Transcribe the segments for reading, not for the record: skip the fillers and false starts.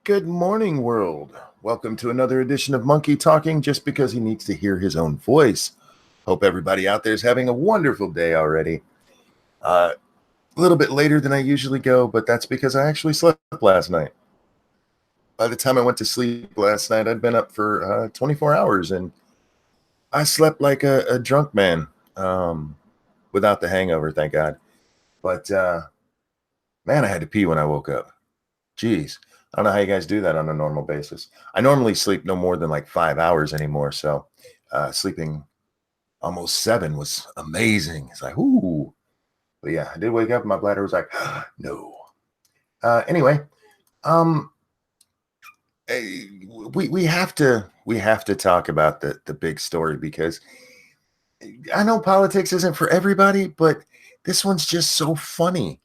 Good morning, world. Welcome to another edition of Monkey Talking just because he needs to hear his own voice. Hope everybody out there is having a wonderful day already. A little bit later than I usually go, but that's because I actually slept last night. By the time I went to sleep last night, I'd been up for 24 hours and I slept like a drunk man without the hangover, thank God. But man, I had to pee when I woke up. Jeez. I don't know how you guys do that on a normal basis. I normally sleep no more than like 5 hours anymore. So sleeping almost 7 was amazing. It's like, ooh. But yeah, I did wake up and my bladder was like, no. Anyway, um, we have to talk about the big story because I know politics isn't for everybody, but this one's just so funny.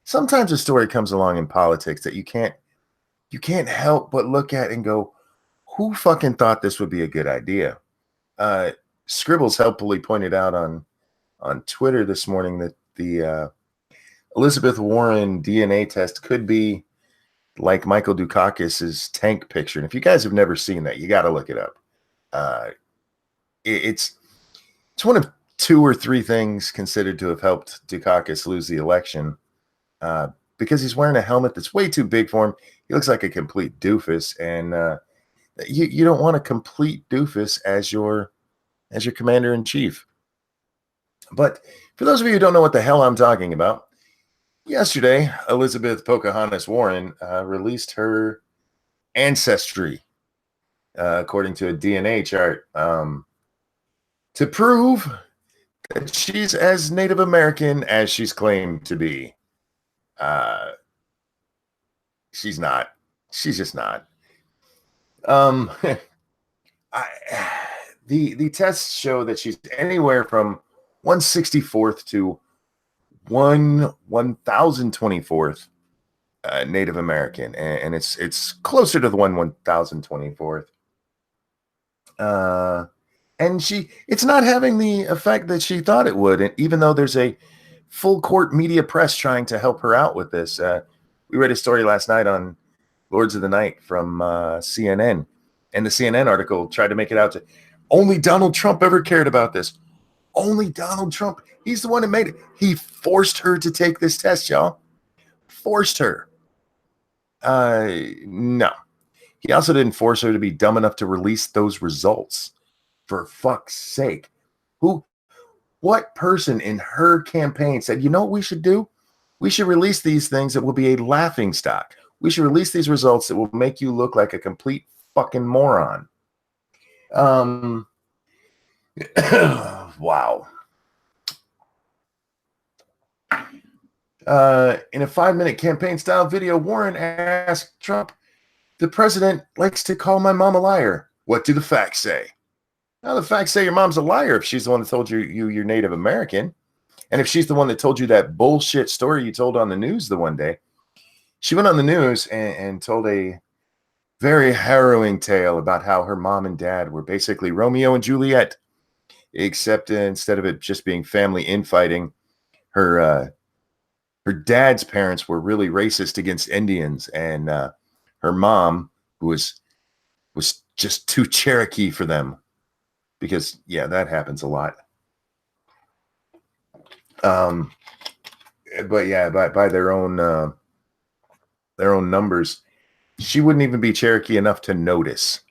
Sometimes a story comes along in politics that you can't help but look at and go, who fucking thought this would be a good idea? Uh, Scribbles helpfully pointed out on Twitter this morning that the Elizabeth Warren DNA test could be like Michael Dukakis's tank picture. And if you guys have never seen that, you got to look it up. Uh, it's one of 2 or 3 things considered to have helped Dukakis lose the election. Because he's wearing a helmet that's way too big for him. He looks like a complete doofus, and you don't want a complete doofus as your commander in chief. But for those of you who don't know what the hell I'm talking about, yesterday Elizabeth Pocahontas Warren released her ancestry according to a DNA chart to prove that she's as Native American as she's claimed to be. She's not. She's just not. The tests show that she's anywhere from 164th to 1024th Native American, and it's closer to the 1024th. And it's not having the effect that she thought it would, and even though there's a full court media press trying to help her out with this. We read a story last night on Lords of the Night from CNN, and the CNN article tried to make it out to only Donald Trump ever cared about this. Only Donald Trump. He's the one that made it. He forced her to take this test, y'all. Forced her. No. He also didn't force her to be dumb enough to release those results. For fuck's sake. What person in her campaign said, you know what we should do? We should release these things that will be a laughing stock. We should release these results that will make you look like a complete fucking moron. Wow. In a 5-minute campaign-style video, Warren asked Trump, the president likes to call my mom a liar. What do the facts say? Now, the facts say your mom's a liar if she's the one that told you're Native American. And if she's the one that told you that bullshit story you told on the news the one day. She went on the news and told a very harrowing tale about how her mom and dad were basically Romeo and Juliet, except instead of it just being family infighting, her dad's parents were really racist against Indians, and her mom, who was just too Cherokee for them, because yeah, that happens a lot. But yeah, by their own numbers, she wouldn't even be Cherokee enough to notice,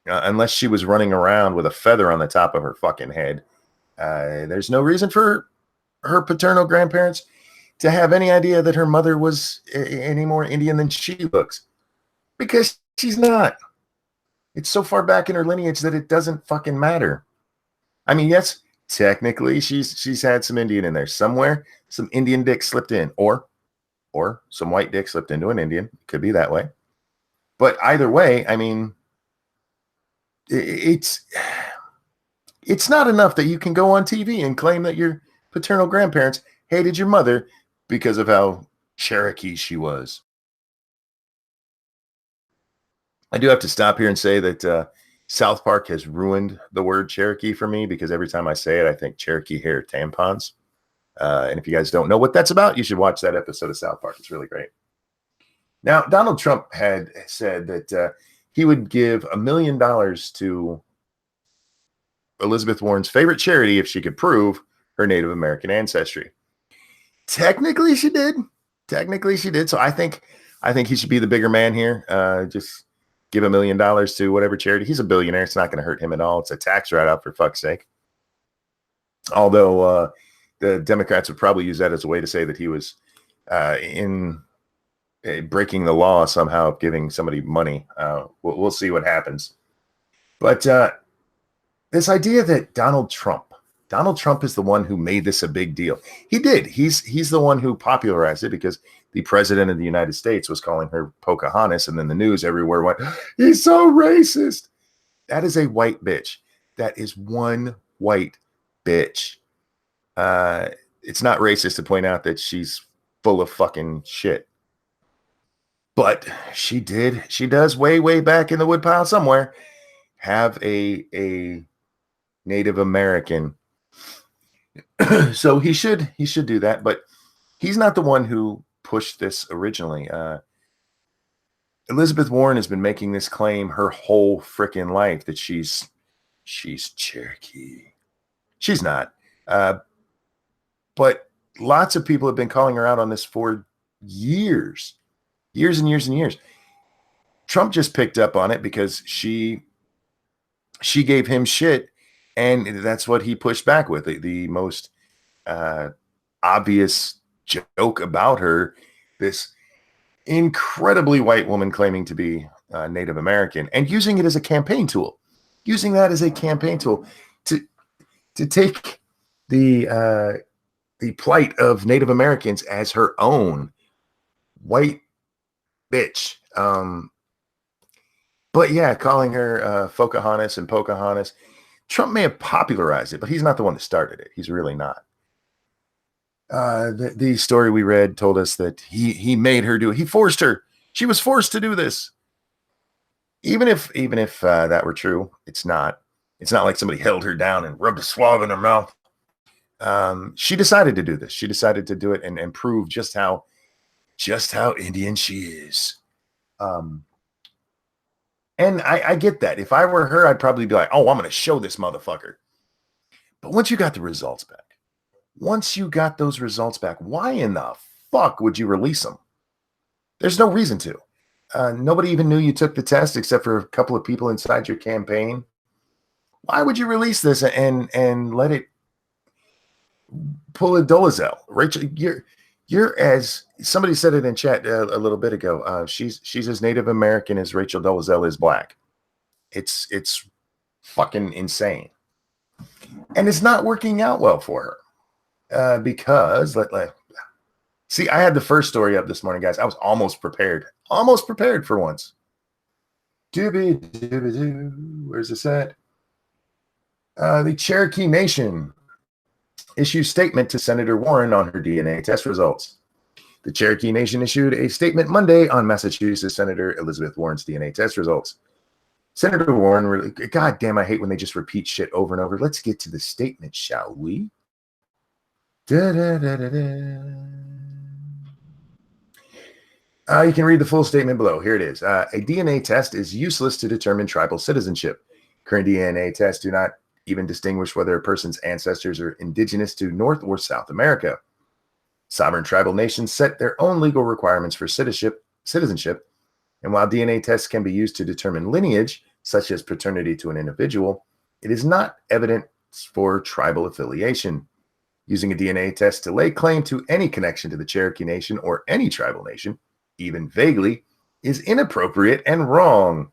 unless she was running around with a feather on the top of her fucking head. There's no reason for her paternal grandparents to have any idea that her mother was any more Indian than she looks, because she's not. It's so far back in her lineage that it doesn't fucking matter. I mean, yes, technically she's had some Indian in there somewhere. Some Indian dick slipped in, or some white dick slipped into an Indian. It could be that way. But either way, I mean, it's not enough that you can go on TV and claim that your paternal grandparents hated your mother because of how Cherokee she was. I do have to stop here and say that South Park has ruined the word Cherokee for me, because every time I say it, I think Cherokee hair tampons. And if you guys don't know what that's about, you should watch that episode of South Park. It's really great. Now, Donald Trump had said that he would give $1 million to Elizabeth Warren's favorite charity if she could prove her Native American ancestry. Technically, she did. Technically, she did. So I think he should be the bigger man here. Just give $1 million to whatever charity. He's a billionaire. It's not going to hurt him at all. It's a tax write-off, for fuck's sake. Although the Democrats would probably use that as a way to say that he was in breaking the law somehow of giving somebody money. We'll see what happens. But this idea that Donald Trump is the one who made this a big deal. He did. He's the one who popularized it, because the president of the United States was calling her Pocahontas, and then the news everywhere went, he's so racist. That is a white bitch. That is one white bitch. It's not racist to point out that she's full of fucking shit. But she does way back in the woodpile somewhere have a Native American. So he should do that, but he's not the one who pushed this originally. Elizabeth Warren has been making this claim her whole freaking life that she's Cherokee. She's not. But lots of people have been calling her out on this for years and years. Trump just picked up on it because she gave him shit, and that's what he pushed back with. The most obvious joke about her, this incredibly white woman claiming to be Native American and using it as a campaign tool, to take the plight of Native Americans as her own. White bitch. But yeah, calling her Pocahontas and Pocahontas. Trump may have popularized it, but he's not the one that started it. He's really not. The story we read told us that he made her do it. He forced her. She was forced to do this. Even if that were true, it's not. It's not like somebody held her down and rubbed a swab in her mouth. She decided to do this. She decided to do it and prove just how Indian she is. And I get that. If I were her, I'd probably be like, oh, I'm going to show this motherfucker. But once you got the results back, why in the fuck would you release them? There's no reason to. Nobody even knew you took the test except for a couple of people inside your campaign. Why would you release this and let it pull a Dolezal? Rachel, you're as somebody said it in chat a little bit ago. She's as Native American as Rachel Dolezal is black. It's fucking insane, and it's not working out well for her because see, I had the first story up this morning, guys. I was almost prepared for once. Where's this at? The Cherokee Nation issues statement to Senator Warren on her DNA test results. The Cherokee Nation issued a statement Monday on Massachusetts Senator Elizabeth Warren's DNA test results. Senator Warren, God damn, I hate when they just repeat shit over and over. Let's get to the statement, shall we? You can read the full statement below. Here it is. A DNA test is useless to determine tribal citizenship. Current DNA tests do not even distinguish whether a person's ancestors are indigenous to North or South America. Sovereign tribal nations set their own legal requirements for citizenship, and while DNA tests can be used to determine lineage, such as paternity to an individual, it is not evidence for tribal affiliation. Using a DNA test to lay claim to any connection to the Cherokee Nation or any tribal nation, even vaguely, is inappropriate and wrong.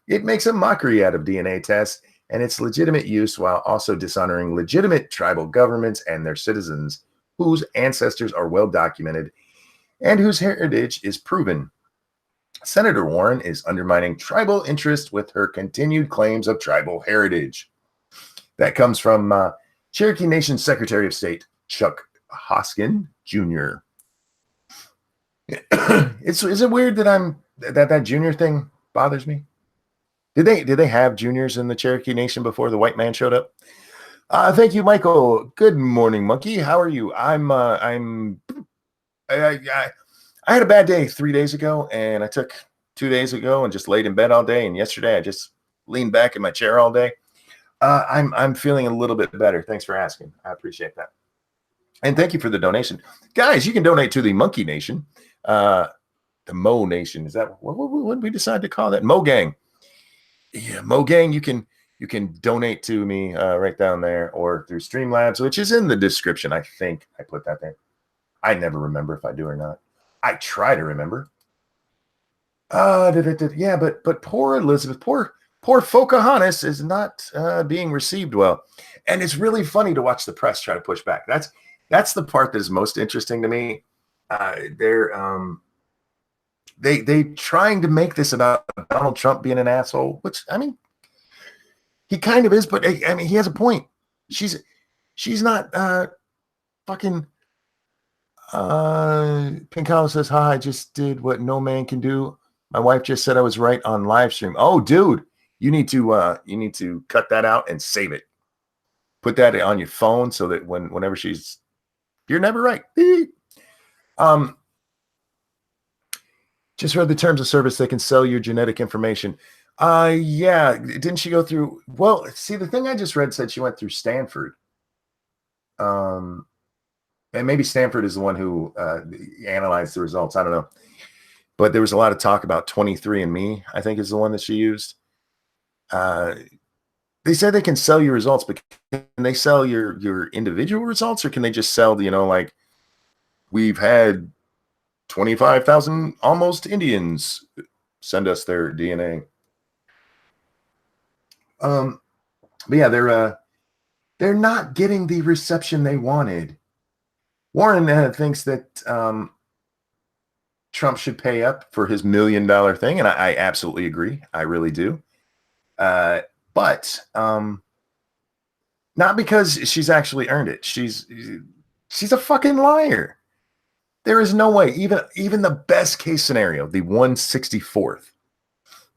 It makes a mockery out of DNA tests and its legitimate use while also dishonoring legitimate tribal governments and their citizens whose ancestors are well documented and whose heritage is proven. Senator Warren is undermining tribal interest with her continued claims of tribal heritage. That comes from Cherokee Nation Secretary of State Chuck Hoskin Jr. Is it weird that that junior thing bothers me? Did they have juniors in the Cherokee Nation before the white man showed up? Thank you, Michael. Good morning, monkey. How are you? I'm I had a bad day 3 days ago, and I took 2 days ago and just laid in bed all day. And yesterday, I just leaned back in my chair all day. I'm feeling a little bit better. Thanks for asking. I appreciate that. And thank you for the donation. Guys, you can donate to the Monkey Nation, the Mo Nation. Is that what did we decide to call that? Mo Gang. Yeah, Mo Gang, you can donate to me right down there or through Streamlabs, which is in the description. I think I put that there. I never remember if I do or not. I try to remember. Yeah, but poor Elizabeth, poor Pocahontas is not being received well, and it's really funny to watch the press try to push back. That's the part that is most interesting to me. They trying to make this about Donald Trump being an asshole, which I mean, he kind of is, but I mean, he has a point. She's not fucking. Pinkhouse says, "Hi, I just did what no man can do. My wife just said I was right on live stream." Oh, dude, you need to cut that out and save it. Put that on your phone so that whenever you're never right. Just read the terms of service. They can sell your genetic information. Yeah. Didn't she go through? Well, see, the thing I just read said she went through Stanford. And maybe Stanford is the one who analyzed the results. I don't know. But there was a lot of talk about 23andMe, I think is the one that she used. They said they can sell your results, but can they sell your individual results, or can they just sell, like we've had 25,000 almost Indians send us their DNA. But yeah, they're not getting the reception they wanted. Warren thinks that Trump should pay up for his $1 million thing, and I absolutely agree. I really do. But not because she's actually earned it. She's a fucking liar. There is no way, even the best case scenario, the 164th,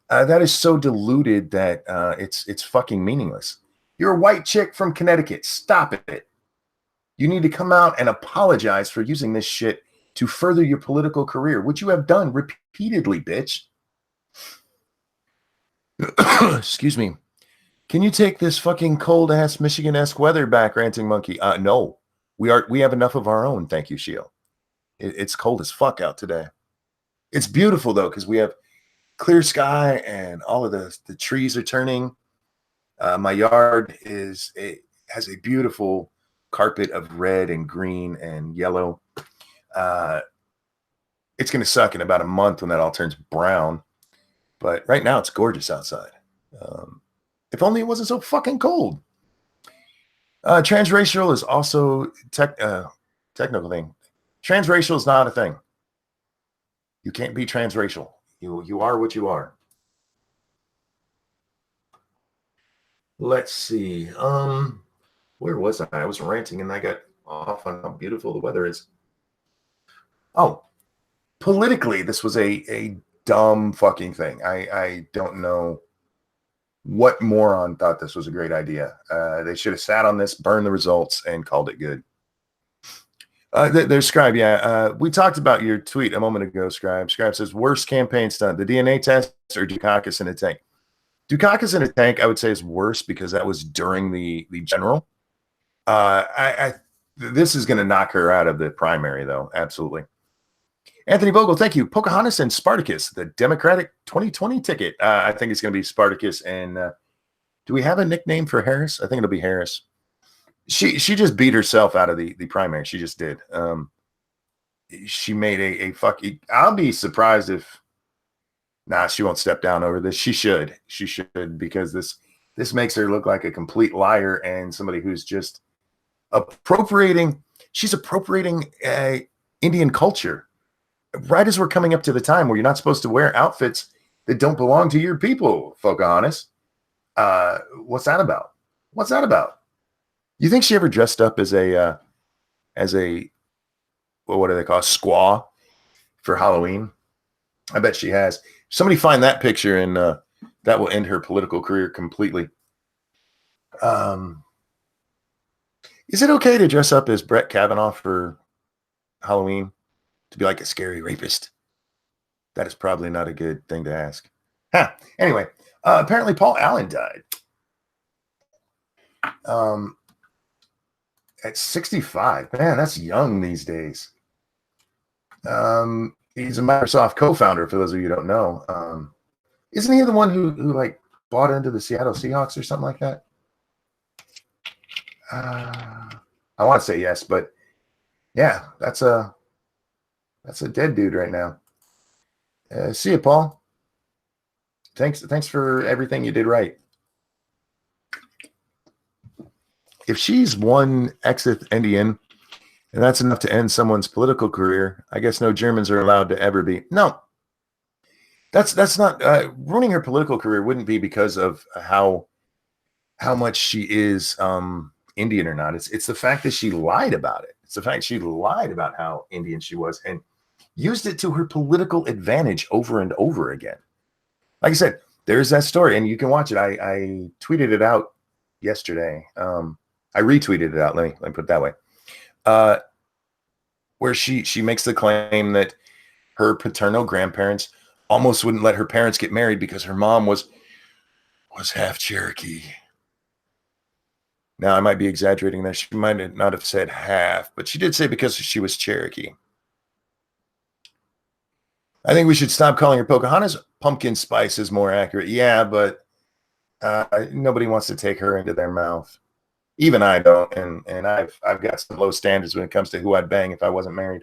that is so diluted that it's fucking meaningless. You're a white chick from Connecticut. Stop it. You need to come out and apologize for using this shit to further your political career, which you have done repeatedly, bitch. Excuse me. Can you take this fucking cold ass Michigan-esque weather back, Ranting Monkey? No. We have enough of our own, thank you, Sheil. It's cold as fuck out today. It's beautiful though, because we have clear sky and all of the trees are turning. My yard has a beautiful carpet of red and green and yellow. It's going to suck in about a month when that all turns brown. But right now it's gorgeous outside. If only it wasn't so fucking cold. Transracial is also technical thing. Transracial is not a thing. You can't be transracial. You are what you are. Let's see. Where was I? I was ranting and I got off on how beautiful the weather is. Oh, politically, this was a dumb fucking thing. I don't know what moron thought this was a great idea. They should have sat on this, burned the results, and called it good. There's Scribe. Yeah, we talked about your tweet a moment ago, Scribe. Scribe says, worst campaign stunt, the DNA test or Dukakis in a tank? Dukakis in a tank, I would say, is worse because that was during the general. This is going to knock her out of the primary, though. Absolutely. Anthony Vogel, thank you. Pocahontas and Spartacus, the Democratic 2020 ticket. I think it's going to be Spartacus. And do we have a nickname for Harris? I think it'll be Harris. She just beat herself out of the primary. She just did. She made a fucking. I'll be surprised if. Nah, she won't step down over this. She should because this makes her look like a complete liar and somebody who's just appropriating. She's appropriating Indian culture. Right as we're coming up to the time where you're not supposed to wear outfits that don't belong to your people, Pocahontas. What's that about? What's that about? You think she ever dressed up as a well, what do they call it? Squaw for Halloween? I bet she has. Somebody find that picture and that will end her political career completely. Is it okay to dress up as Brett Kavanaugh for Halloween? to be like a scary rapist? That is probably not a good thing to ask. Huh. Anyway, apparently Paul Allen died. At 65. Man, that's young these days. He's a Microsoft co-founder, for those of you who don't know. Isn't he the one who like bought into the Seattle Seahawks or something like that? I want to say yes, but yeah, that's a dead dude right now. See you, Paul. Thanks for everything you did right. If she's one exit Indian, and that's enough to end someone's political career, I guess no Germans are allowed to ever be. No, that's not ruining her political career. Wouldn't be because of how much she is Indian or not. It's the fact that she lied about it. It's the fact she lied about how Indian she was and used it to her political advantage over and over again. Like I said, there's that story, and you can watch it. I tweeted it out yesterday. I retweeted it out. Let me put it that way. Where she makes the claim that her paternal grandparents almost wouldn't let her parents get married because her mom was half Cherokee. Now, I might be exaggerating there. She might not have said half, but she did say because she was Cherokee. I think we should stop calling her Pocahontas. Pumpkin spice is more accurate. Yeah, but nobody wants to take her into their mouth. Even I don't, and I've got some low standards when it comes to who I'd bang if I wasn't married.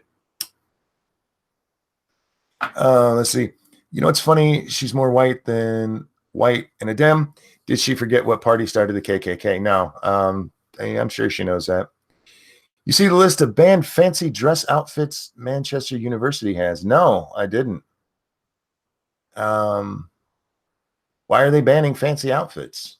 Let's see. You know what's funny? She's more white than white and a Dem. Did she forget what party started the KKK? No. I'm sure she knows that. You see the list of banned fancy dress outfits Manchester University has? No, I didn't. Why are they banning fancy outfits?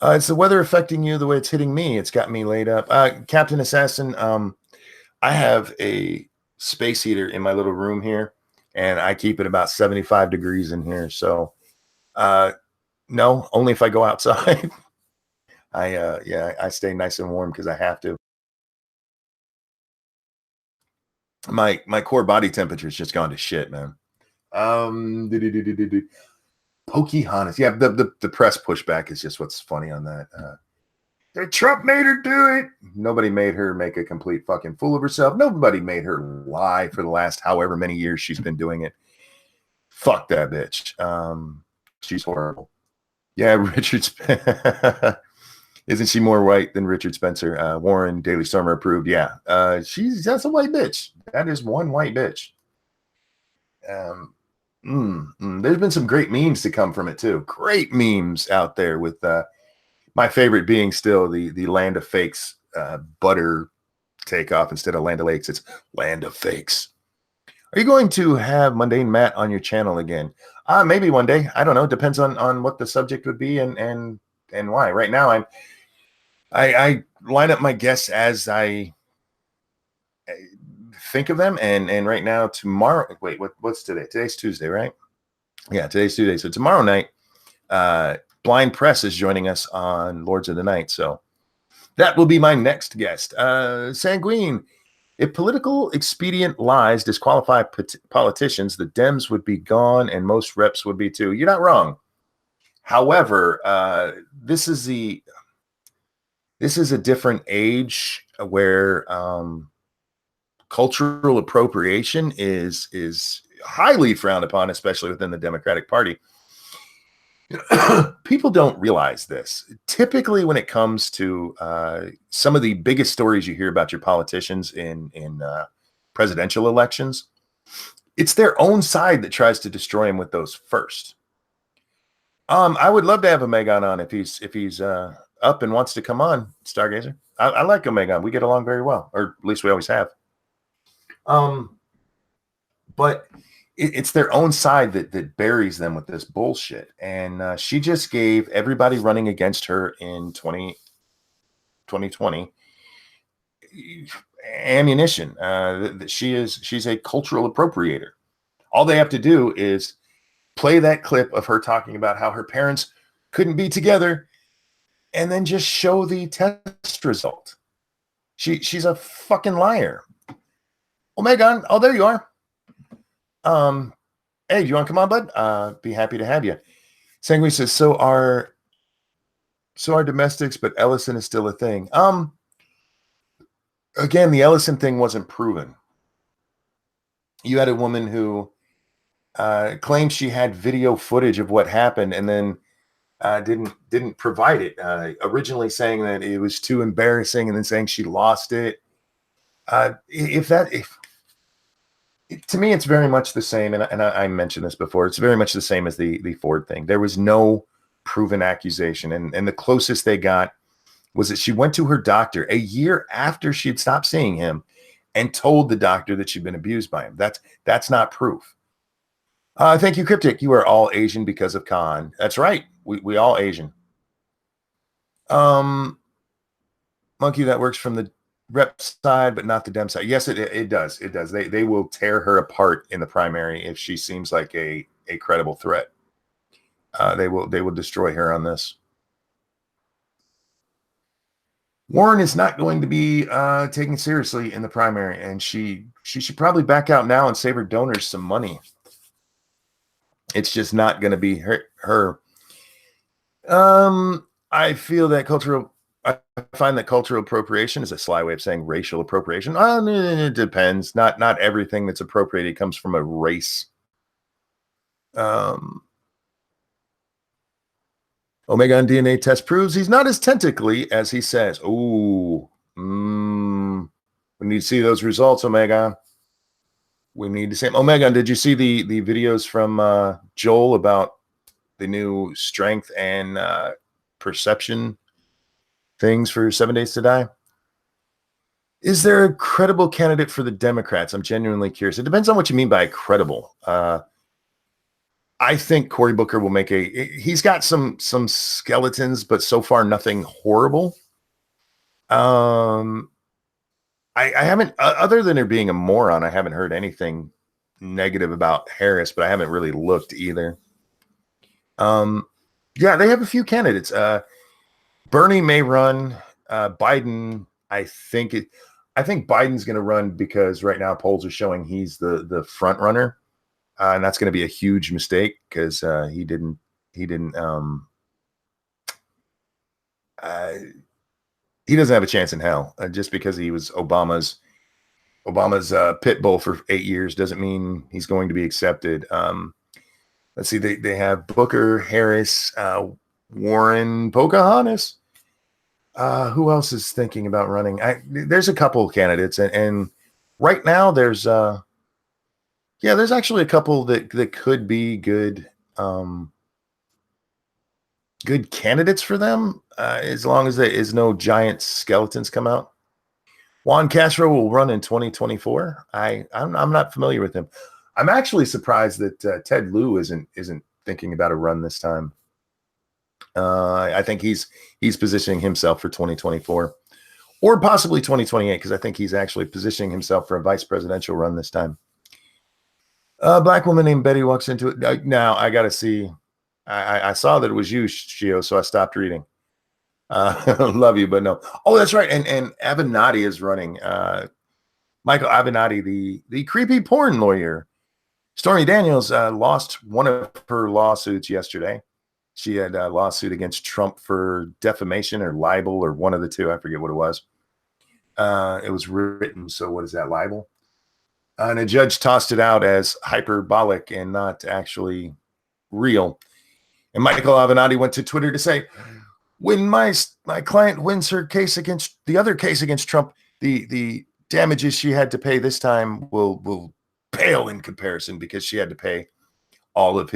It's the weather affecting you the way it's hitting me. It's got me laid up. Captain Assassin, I have a space heater in my little room here, and I keep it about 75 degrees in here. So, no, only if I go outside. I stay nice and warm because I have to. My core body temperature has just gone to shit, man. Pocahontas. Yeah, the press pushback is just what's funny on that. Trump made her do it. Nobody made her make a complete fucking fool of herself. Nobody made her lie for the last however many years she's been doing it. Fuck that bitch. She's horrible. Yeah, Richard. Isn't she more white than Richard Spencer? Warren Daily Stormer approved. Yeah, that's a white bitch. That is one white bitch. There's been some great memes to come from it too. Great memes out there with my favorite being still the Land of Fakes butter takeoff instead of Land of Lakes. It's Land of Fakes. Are you going to have Mundane Matt on your channel again? Maybe one day. I don't know. Depends on what the subject would be and why. Right now, I line up my guests as I think of them, and right now, tomorrow. Wait, what's today? Today's Tuesday, right? Yeah, today's Tuesday. So tomorrow night, Blind Press is joining us on Lords of the Night. So that will be my next guest. Sanguine. If political expedient lies disqualify politicians, the Dems would be gone and most reps would be too. You're not wrong. However, this is a different age where cultural appropriation is highly frowned upon, especially within the Democratic Party. People don't realize this. Typically, when it comes to some of the biggest stories you hear about your politicians in presidential elections, it's their own side that tries to destroy them with those first. I would love to have Omegon on if he's up and wants to come on, Stargazer. I like Omegon. We get along very well, or at least we always have. But it's their own side that buries them with this bullshit. And she just gave everybody running against her in 2020 ammunition. She's a cultural appropriator. All they have to do is play that clip of her talking about how her parents couldn't be together and then just show the test result. She's a fucking liar. Oh, Megan. Oh, there you are. Hey, do you want to come on, bud? Be happy to have you. Sanguine says, so are domestics, but Ellison is still a thing. Again, the Ellison thing wasn't proven. You had a woman who claimed she had video footage of what happened, and then didn't provide it. Originally saying that it was too embarrassing, and then saying she lost it. If to me, it's very much the same, and I mentioned this before. It's very much the same as the Ford thing. There was no proven accusation, and the closest they got was that she went to her doctor a year after she had stopped seeing him, and told the doctor that she'd been abused by him. That's not proof. Thank you, Cryptic. You are all Asian because of Khan. That's right. We all Asian. Monkey, that works from the rep side, but not the dem side. Yes, it does. It does. They will tear her apart in the primary if she seems like a credible threat. They will destroy her on this. Warren is not going to be taken seriously in the primary, and she should probably back out now and save her donors some money. It's just not going to be her. I find that cultural appropriation is a sly way of saying racial appropriation. It depends. Not everything that's appropriated comes from a race. Omega on DNA test proves he's not as tentacly as he says. Ooh. We need to see those results, Omega. We need to see. Omega, did you see the videos from Joel about the new strength and perception things for 7 Days to Die? Is there a credible candidate for the Democrats? I'm genuinely curious. It depends on what you mean by credible. I think Cory Booker will make he's got some skeletons, but so far nothing horrible. I haven't, other than her being a moron, I haven't heard anything negative about Harris, but I haven't really looked either. Yeah, they have a few candidates. Bernie may run. Biden, I think Biden's going to run because right now polls are showing he's the front runner. And that's going to be a huge mistake because he doesn't have a chance in hell. Just because he was Obama's pit bull for 8 years doesn't mean he's going to be accepted. Let's see, they have Booker, Harris, Warren, Pocahontas. Who else is thinking about running? There's a couple of candidates, and right now there's actually a couple that could be good good candidates for them, as long as there is no giant skeletons come out. Juan Castro will run in 2024. I'm not familiar with him. I'm actually surprised that Ted Lieu isn't thinking about a run this time. I think he's positioning himself for 2024 or possibly 2028, because I think he's actually positioning himself for a vice presidential run this time. A black woman named Betty walks into it. Now I got to see. I saw that it was you, Shio, so I stopped reading. Love you, but no. Oh, that's right. And Avenatti is running. Michael Avenatti, the creepy porn lawyer. Stormy Daniels lost one of her lawsuits yesterday. She had a lawsuit against Trump for defamation or libel or one of the two. I forget what it was. It was written. So what is that, libel? And a judge tossed it out as hyperbolic and not actually real. And Michael Avenatti went to Twitter to say, when my client wins her case against the other case against Trump, the damages she had to pay this time will pale in comparison, because she had to pay all of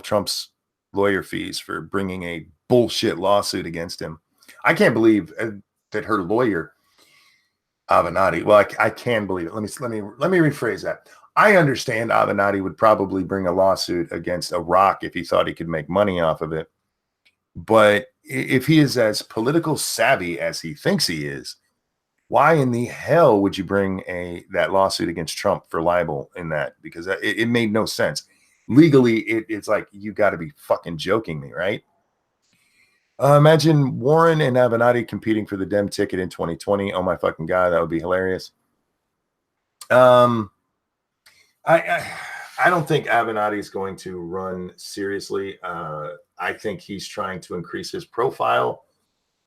Trump's lawyer fees for bringing a bullshit lawsuit against him. I can't believe that her lawyer Avenatti. Well, I can believe it. Let me rephrase that. I understand Avenatti would probably bring a lawsuit against Iraq if he thought he could make money off of it. But if he is as political savvy as he thinks he is, why in the hell would you bring that lawsuit against Trump for libel in that? Because it made no sense. Legally, it's like, you got to be fucking joking me, right? Imagine Warren and Avenatti competing for the Dem ticket in 2020. Oh my fucking God, that would be hilarious. Um, I don't think Avenatti is going to run seriously. I think he's trying to increase his profile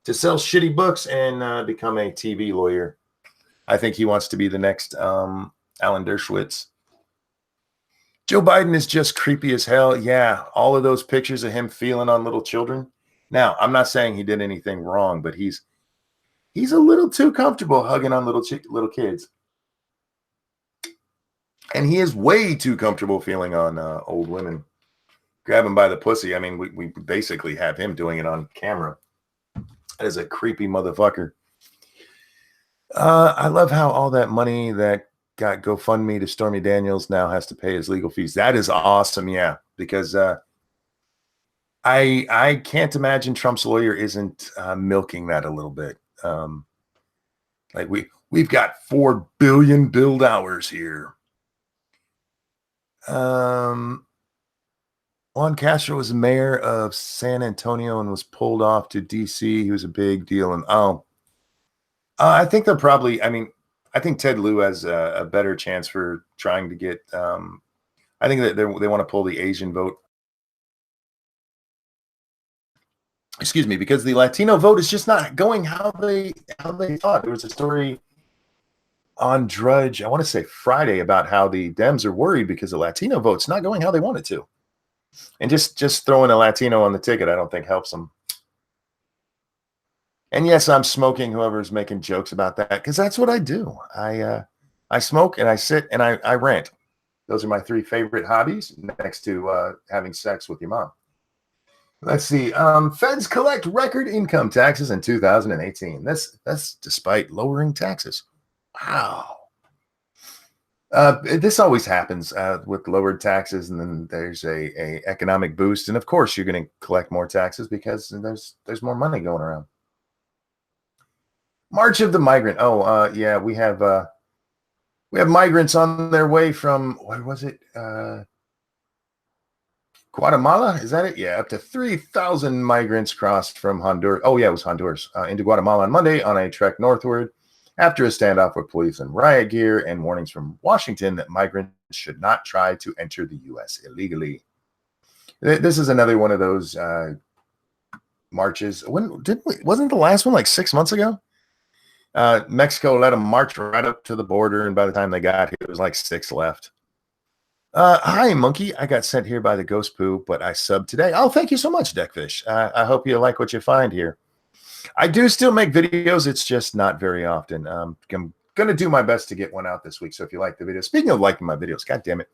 to sell shitty books and become a TV lawyer. I think he wants to be the next Alan Dershowitz. Joe Biden is just creepy as hell. Yeah, all of those pictures of him feeling on little children. Now, I'm not saying he did anything wrong, but he's a little too comfortable hugging on little kids. And he is way too comfortable feeling on old women. Grab him by the pussy. I mean, we basically have him doing it on camera. That is a creepy motherfucker. I love how all that money that got GoFundMe to Stormy Daniels now has to pay his legal fees. That is awesome. Yeah, because I can't imagine Trump's lawyer isn't milking that a little bit. Like we've got 4 billion billed hours here. Juan Castro was mayor of San Antonio and was pulled off to DC. He was a big deal. And I think they'll probably, I mean, I think Ted Lieu has a better chance for trying to get, I think that they want to pull the Asian vote. Excuse me, because the Latino vote is just not going how they thought. There was a story on Drudge, I want to say Friday, about how the Dems are worried because the Latino vote's not going how they want it to. And just throwing a Latino on the ticket, I don't think helps them. And yes, I'm smoking whoever's making jokes about that, because that's what I do. I smoke and I sit and I rant. Those are my 3 favorite hobbies next to having sex with your mom. Let's see. Feds collect record income taxes in 2018. That's despite lowering taxes. Wow. This always happens with lowered taxes, and then there's a economic boost, and of course you're going to collect more taxes because there's more money going around. March of the Migrant. Oh, yeah, we have migrants on their way from, what was it? Guatemala, is that it? Yeah, up to 3,000 migrants crossed from Honduras. Oh, yeah, it was Honduras into Guatemala on Monday on a trek northward after a standoff with police in riot gear and warnings from Washington that migrants should not try to enter the U.S. illegally. This is another one of those marches. Wasn't the last one like 6 months ago? Mexico let them march right up to the border, and by the time they got here, it was like 6 left. Hi, Monkey. I got sent here by the Ghost Poo, but I subbed today. Oh, thank you so much, Deckfish. I hope you like what you find here. I do still make videos. It's just not very often. I'm going to do my best to get one out this week. So if you like the video, speaking of liking my videos, God damn it.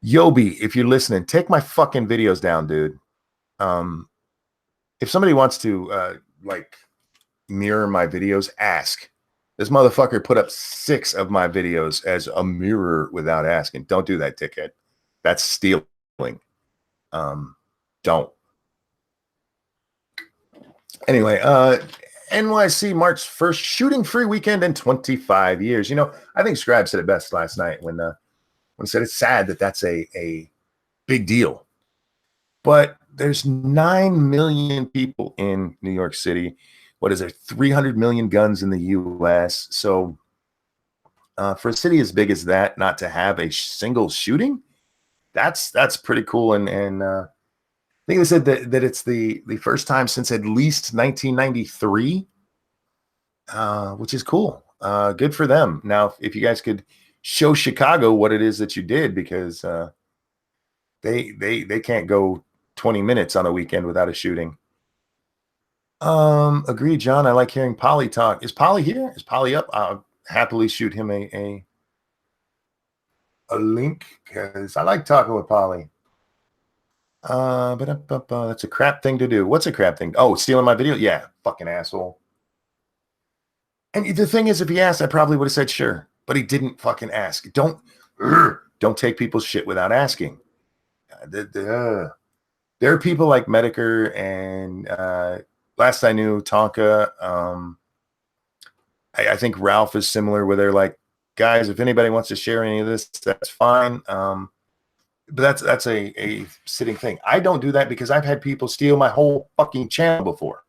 Yobi, if you're listening, take my fucking videos down, dude. If somebody wants to mirror my videos, ask. This motherfucker put up 6 of my videos as a mirror without asking. Don't do that, dickhead. That's stealing. Don't. Anyway, NYC March 1st shooting free weekend in 25 years. You know, I think Scribe said it best last night when he said it's sad that that's a big deal. But there's 9 million people in New York City. What is there? 300 million guns in the U.S. So for a city as big as that, not to have a single shooting, that's pretty cool. And I think they said that it's the first time since at least 1993, which is cool. Good for them. Now, if you guys could show Chicago what it is that you did, because they can't go 20 minutes on a weekend without a shooting. Agreed, John. I like hearing Polly talk. Is Polly here? Is Polly up? I'll happily shoot him a link, because I like talking with Polly. But that's a crap thing to do. What's a crap thing? Oh, stealing my video? Yeah, fucking asshole. And the thing is, if he asked, I probably would have said sure, but he didn't fucking ask. Don't take people's shit without asking. There are people like Medicare and last I knew, Tonka. I think Ralph is similar, where they're like, guys, if anybody wants to share any of this, that's fine. But that's a sitting thing. I don't do that because I've had people steal my whole fucking channel before.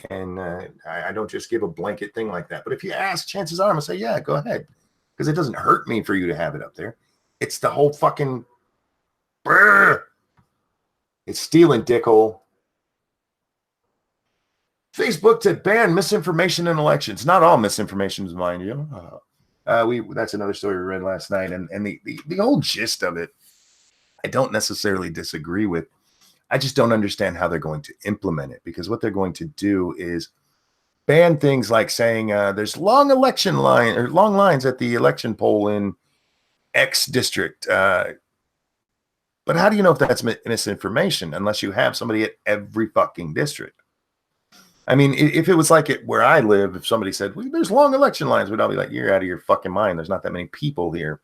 And I don't just give a blanket thing like that. But if you ask, chances are I'm going to say, yeah, go ahead. Because it doesn't hurt me for you to have it up there. It's the whole fucking... Brr, it's stealing, dickhole. Facebook to ban misinformation in elections. Not all misinformation is, mind you. That's another story we read last night. And the whole gist of it, I don't necessarily disagree with. I just don't understand how they're going to implement it, because what they're going to do is ban things like saying there's long lines at the election poll in X district. But how do you know if that's misinformation unless you have somebody at every fucking district? I mean, if it was like it where I live, if somebody said, well, there's long election lines, we'd all be like, you're out of your fucking mind. There's not that many people here.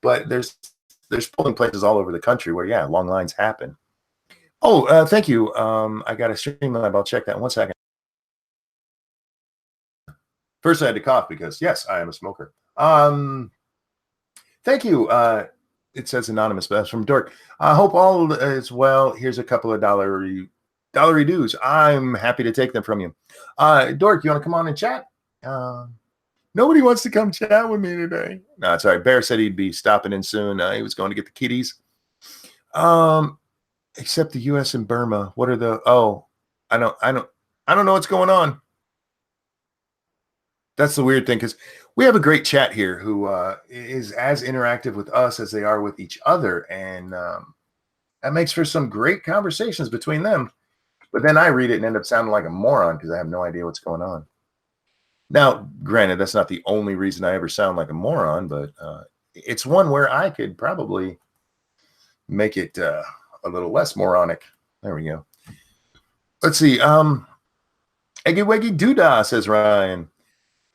But there's polling places all over the country where, yeah, long lines happen. Oh, thank you. I got a Streamlab. I'll check that in 1 second. First, I had to cough because, yes, I am a smoker. Thank you. It says anonymous, but that's from Dork. I hope all is well. Here's a couple of dollary dues. I'm happy to take them from you. Dork, you want to come on and chat? Nobody wants to come chat with me today. No, it's all right. Bear said he'd be stopping in soon. He was going to get the kitties. Except the U.S. and Burma. What are the? Oh, I don't know what's going on. That's the weird thing, because we have a great chat here who is as interactive with us as they are with each other, and that makes for some great conversations between them. But then I read it and end up sounding like a moron because I have no idea what's going on. Now, granted, that's not the only reason I ever sound like a moron, but it's one where I could probably make it a little less moronic. There we go. Let's see. Eggy Weggy Doodah, says Ryan.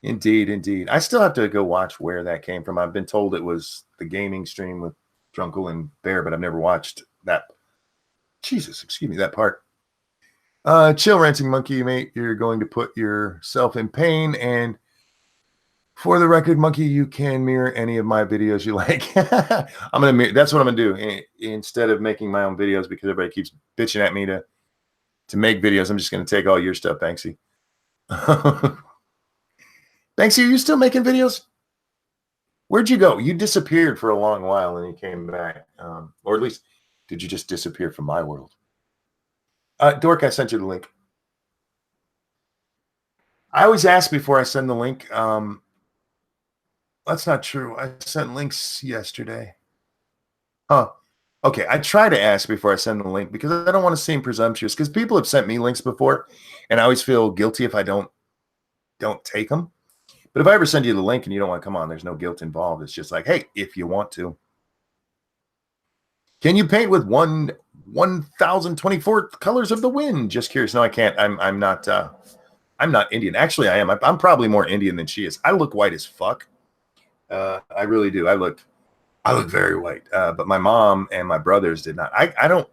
Indeed. I still have to go watch where that came from. I've been told it was the gaming stream with Drunkle and Bear, but I've never watched that. Jesus, excuse me, that part. Chill, Ranting Monkey, mate. You're going to put yourself in pain. And for the record, Monkey, you can mirror any of my videos you like. I'm going to mirror. That's what I'm going to do. Instead of making my own videos because everybody keeps bitching at me to make videos, I'm just going to take all your stuff, Banksy. Banksy, are you still making videos? Where'd you go? You disappeared for a long while and you came back. Or at least, did you just disappear from my world? Dork, I sent you the link. I always ask before I send the link. That's not true. I sent links yesterday. Huh. Okay, I try to ask before I send the link because I don't want to seem presumptuous, because people have sent me links before and I always feel guilty if I don't take them. But if I ever send you the link and you don't want to come on, there's no guilt involved. It's just like, hey, if you want to. Can you paint with 1,024 colors of the wind? Just curious. No, I can't. I'm not Indian. Actually, I am. I'm probably more Indian than she is. I look white as fuck. I really do. I look very white. But my mom and my brothers did not. I don't.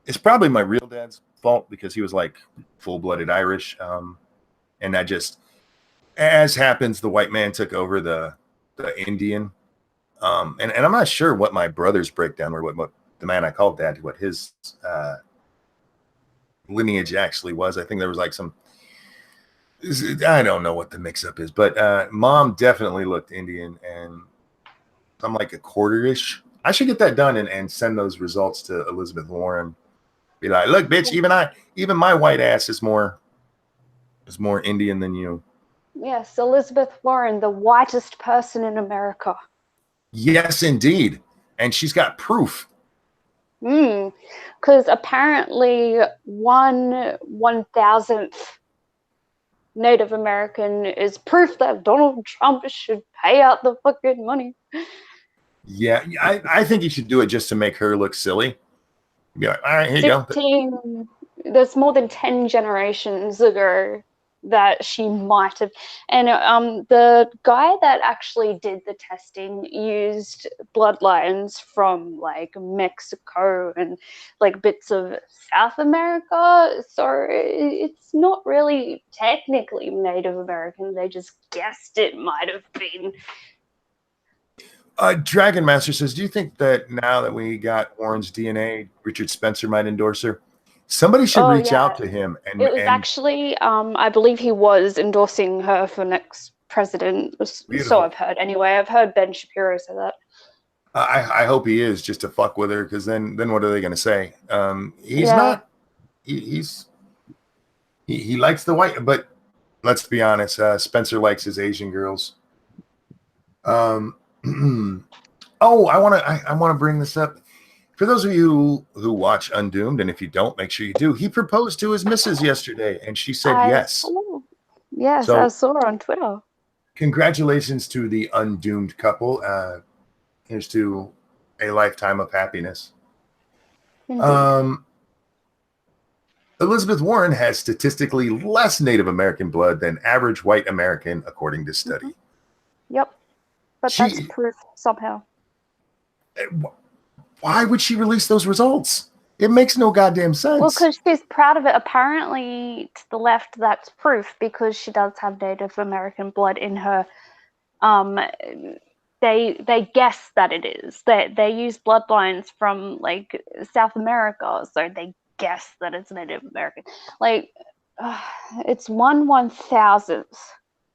It's probably my real dad's fault because he was like full-blooded Irish. And I just, as happens, the white man took over the Indian. And I'm not sure what my brother's breakdown or what the man I called dad, what his lineage actually was. I think there was like some, I don't know what the mix up is, but mom definitely looked Indian, and I'm like a quarter-ish. I should get that done and send those results to Elizabeth Warren. Be like, look, bitch, even my white ass is more Indian than you. Yes, Elizabeth Warren, the whitest person in America. Yes, indeed. And she's got proof. Because apparently 1/1000th Native American is proof that Donald Trump should pay out the fucking money. Yeah, I think you should do it just to make her look silly. Be like, all right, here you go. There's more than 10 generations ago that she might have, and the guy that actually did the testing used bloodlines from like Mexico and like bits of South America, so it's not really technically Native American. They just guessed it might have been. Dragon Master says, do you think that now that we got Warren's DNA, Richard Spencer might endorse her? Somebody should Oh reach out yeah, to him it was and actually I believe he was endorsing her for next president. So beautiful. I've heard anyway. I've heard Ben Shapiro say that. I hope he is just to fuck with her, because then what are they going to say? He's Yeah. not. He likes the white, but let's be honest. Spencer likes his Asian girls. Um, oh, I want to bring this up for those of you who watch Undoomed, and if you don't, make sure you do. He proposed to his missus yesterday, and she said I yes. saw. Yes, I So saw on Twitter. congratulations to the Undoomed couple. Here's to a lifetime of happiness. Indeed. Um, Elizabeth Warren has statistically less Native American blood than average white American, according to Hmm. study. Yep. But that's She, proof somehow. why would she release those results? It makes no goddamn Well, sense. because she's proud of it. Apparently, to the left, that's proof because she does have Native American blood in her. Um, they guess that it is. They use bloodlines from like South America, so they guess that it's Native American. Like, uh, it's 1/1000th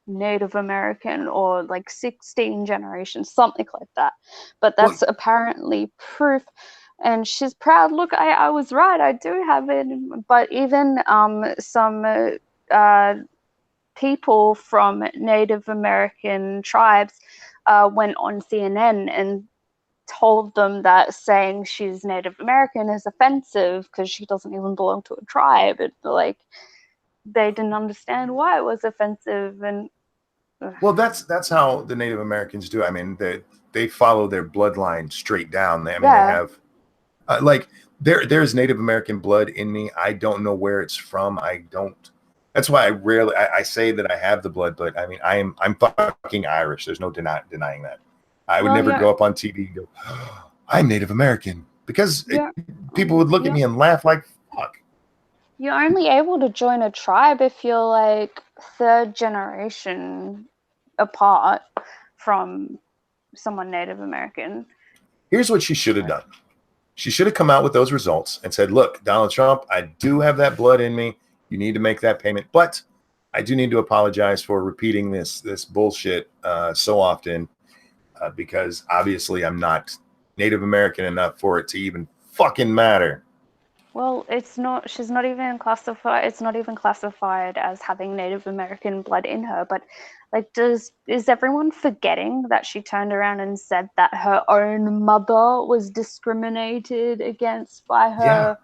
Native American, or like 16 generations, something like that. But Well, that's apparently proof. And she's proud. Look, I was right. I do have it. But even some people from Native American tribes went on CNN and told them that saying she's Native American is offensive because she doesn't even belong to a tribe. It, like, they didn't understand why it was offensive. And well, that's how the Native Americans do. I mean, they follow their bloodline straight down. I mean, they yeah, have like there's Native American blood in me. I don't know where it's from. I don't. That's why I say that I have the blood, but I mean I'm fucking Irish. There's no denying that. I would well, never go up on TV and go, oh, I'm Native American, because you're people would look at you're me and laugh like fuck. you're only able to join a tribe if you're like third generation apart from someone Native American. Here's what she should have done. She should have come out with those results and said, look, Donald Trump, I do have that blood in me. You need to make that payment. But I do need to apologize for repeating this bullshit so often, because obviously I'm not Native American enough for it to even fucking matter. Well, it's not. She's not even classified. It's not even classified as having Native American blood in her. But like, is everyone forgetting that she turned around and said that her own mother was discriminated against by Yeah. her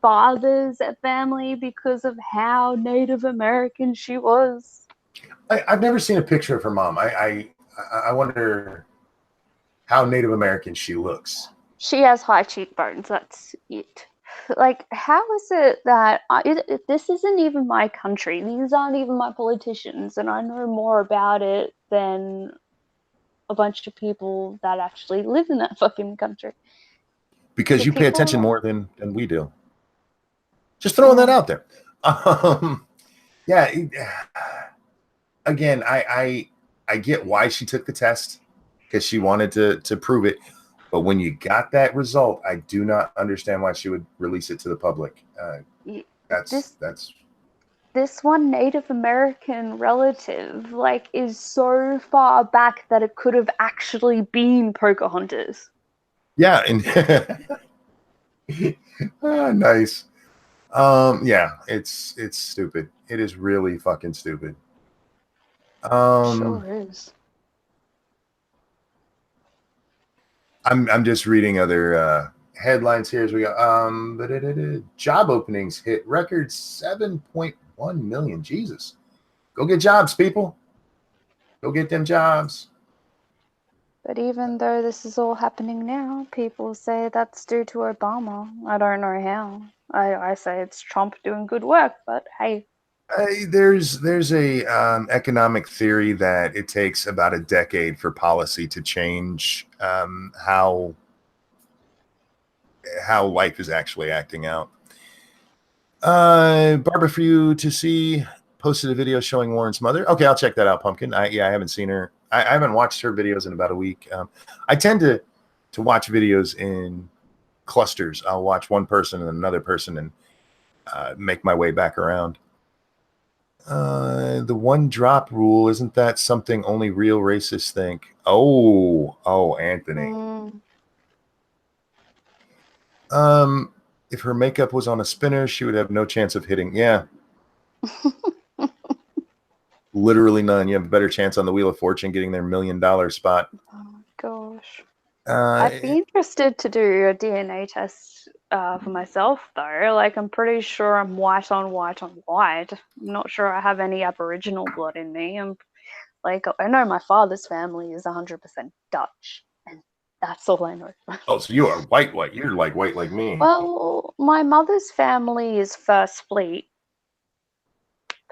father's family because of how Native American she was? I've never seen a picture of her mom. I wonder how Native American she looks. She has high cheekbones. That's it. Like, how is it that this isn't even my country? These aren't even my politicians, and I know more about it than a bunch of people that actually live in that fucking country. Because Do you pay attention people? more than we do. Just throwing that Oh, out there. Um, yeah. Again, I get why she took the test, because she wanted to prove it. But when you got that result, I do not understand why she would release it to the public. this That's this one Native American relative like is so far back that it could have actually been Pocahontas. yeah, and nice. Yeah, it's stupid. It is really fucking stupid. Sure Um, is. I'm just reading other headlines here as we go. Job openings hit record 7.1 million. Jesus, go get jobs, people. Go get them jobs. But even though this is all happening now, people say that's due to Obama. I don't know how. I say it's Trump doing good work, but hey. There's a economic theory that it takes about a decade for policy to change how life is actually acting out. Barbara, for you to see, posted a video showing Warren's mother. Okay, I'll check that out, Pumpkin. I haven't seen her. I haven't watched her videos in about a week. I tend to watch videos in clusters. I'll watch one person and another person, and make my way back around. The one drop rule, isn't that something only real racists think? Oh, Anthony. If her makeup was on a spinner, she would have no chance of hitting. Yeah. Literally none. You have a better chance on the Wheel of Fortune getting their $1 million spot. Oh gosh. I'd be interested to do a DNA test for myself, though. Like, I'm pretty sure I'm white on white on white. I'm not sure I have any Aboriginal blood in me. Like, I know my father's family is 100% Dutch, and that's all I know. Oh, so you are white. You're like white like me. Well, my mother's family is First Fleet.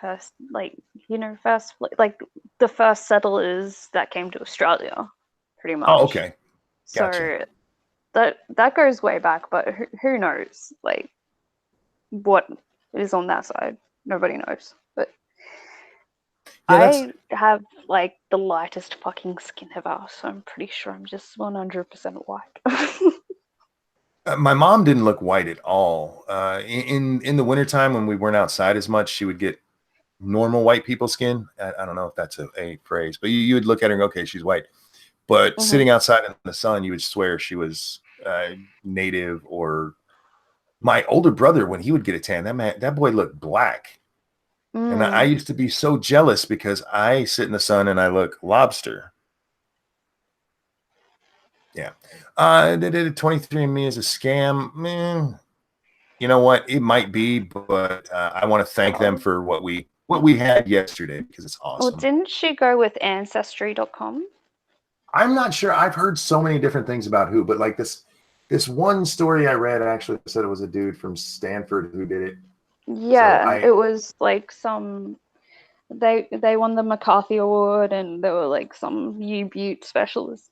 First Fleet, like the first settlers that came to Australia, pretty much. Oh, okay. Gotcha. So that goes way back, but who knows? Like, what is on that side? Nobody knows. But yeah, I have like the lightest fucking skin ever, so I'm pretty sure I'm just 100% white. My mom didn't look white at all. In the wintertime when we weren't outside as much, she would get normal white people skin. I don't know if that's a phrase, but you would look at her and go, okay, she's white. But sitting outside in the sun, you would swear she was native. Or my older brother, when he would get a tan, that boy looked black. And I used to be so jealous because I sit in the sun and I look lobster. Yeah. They did 23andMe as a scam. Man, you know what? It might be, but I want to thank them for what we had yesterday because it's awesome. Well, didn't she go with Ancestry.com? I'm not sure. I've heard so many different things about who, but like this one story I read actually said it was a dude from Stanford who did it. Yeah, it was like they won the McCarthy Award, and they were like some U-Butte specialist.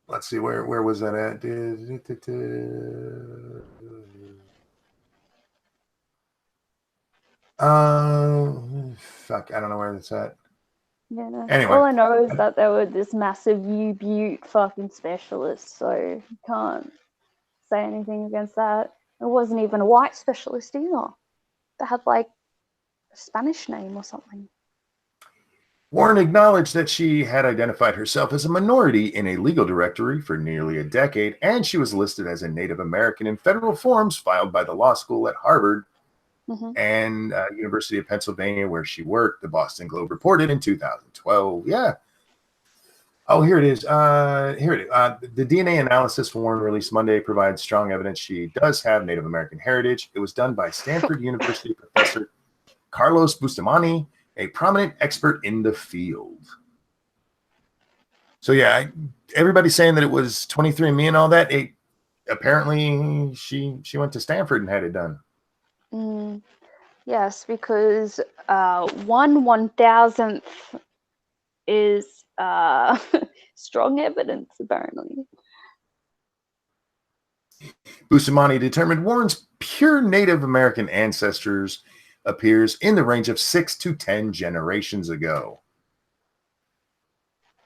Let's see, where was that at? Fuck, I don't know where that's at. Yeah. Anyway, all I know is that they were this massive U-Butte fucking specialist, so you can't say anything against that. It wasn't even a white specialist either. They had like a Spanish name or something. Warren acknowledged that she had identified herself as a minority in a legal directory for nearly a decade, and she was listed as a Native American in federal forms filed by the law school at Harvard and University of Pennsylvania, where she worked. The Boston Globe reported in 2012. Yeah. Oh, here it is. The DNA analysis Warren released Monday provides strong evidence she does have Native American heritage. It was done by Stanford University professor Carlos Bustamante, a prominent expert in the field. So yeah, everybody's saying that it was 23andMe and all that. Apparently she went to Stanford and had it done. Yes, because 1/1000th is strong evidence, apparently. Bustamante determined Warren's pure Native American ancestors appears in the range of 6 to 10 generations ago.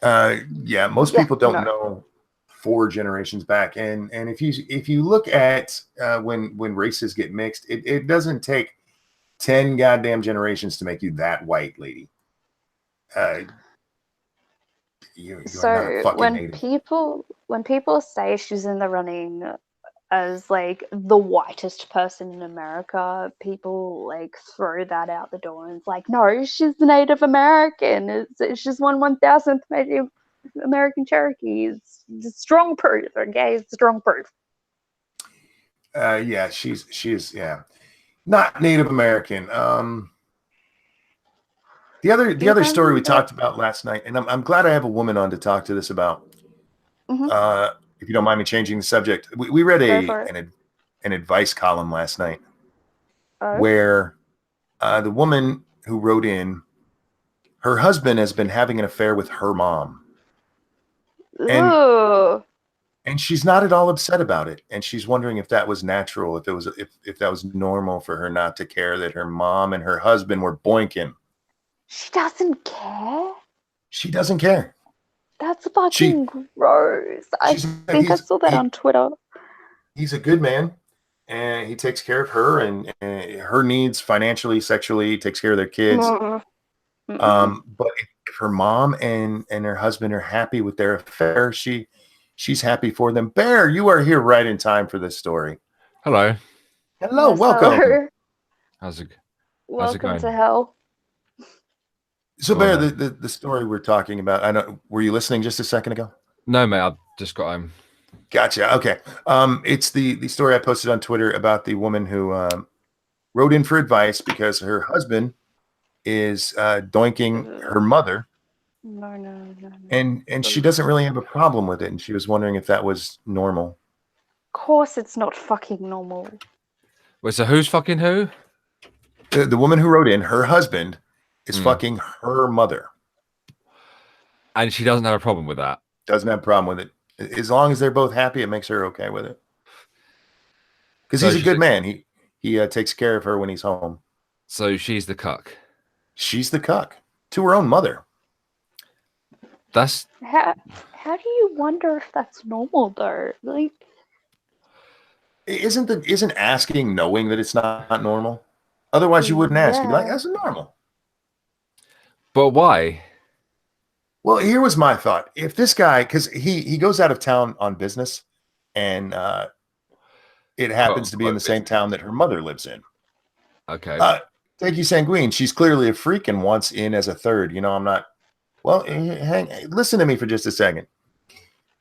Most people don't know 4 generations back, and if you look at when races get mixed, it doesn't take 10 goddamn generations to make you that white, lady. You're not a fucking native. When people say she's in the running as like the whitest person in America, people like throw that out the door, and it's like, no, she's Native American. She's 1/1000th Native American Cherokee. It's strong proof, okay? It's strong proof. She is not Native American. The other story we talked about last night, and I'm glad I have a woman on to talk to this about. If you don't mind me changing the subject, we read an advice column last night where the woman who wrote in, her husband has been having an affair with her mom, and she's not at all upset about it, and she's wondering if that was natural, if that was normal for her not to care that her mom and her husband were boinking. She doesn't care. She doesn't care. That's fucking gross. I think I saw that on Twitter. He's a good man. and he takes care of her and her needs financially, sexually, takes care of their kids. But if her mom and her husband are happy with their affair, she's happy for them. Bear, you are here right in time for this story. Hello. Hello, Yes, welcome. hello. How's it Welcome going? to hell. So, Go Bear, on, the story we're talking about, I know, were you listening just a second ago? No, mate, I've just got home. Gotcha. Okay. It's the story I posted on Twitter about the woman who wrote in for advice because her husband is doinking her mother, No. and she doesn't really have a problem with it, and she was wondering if that was normal. Of course it's not fucking normal. Wait, so who's fucking who? The woman who wrote in, her husband is fucking her mother. And she doesn't have a problem with that. Doesn't have a problem with it. As long as they're both happy, it makes her okay with it. Because So he's a she's good man. He takes care of her when he's home. So she's the cuck. She's the cuck to her own mother. That's How do you wonder if that's normal though? Like, isn't asking knowing that it's not normal? Otherwise, you wouldn't ask. You'd be like, "That's normal." But why? Well, here was my thought. If this guy, because he goes out of town on business, and it happens to be in the same town that her mother lives in. Okay. Thank you, Sanguine. She's clearly a freak and wants in as a third. You know, I'm not. Well, listen to me for just a second.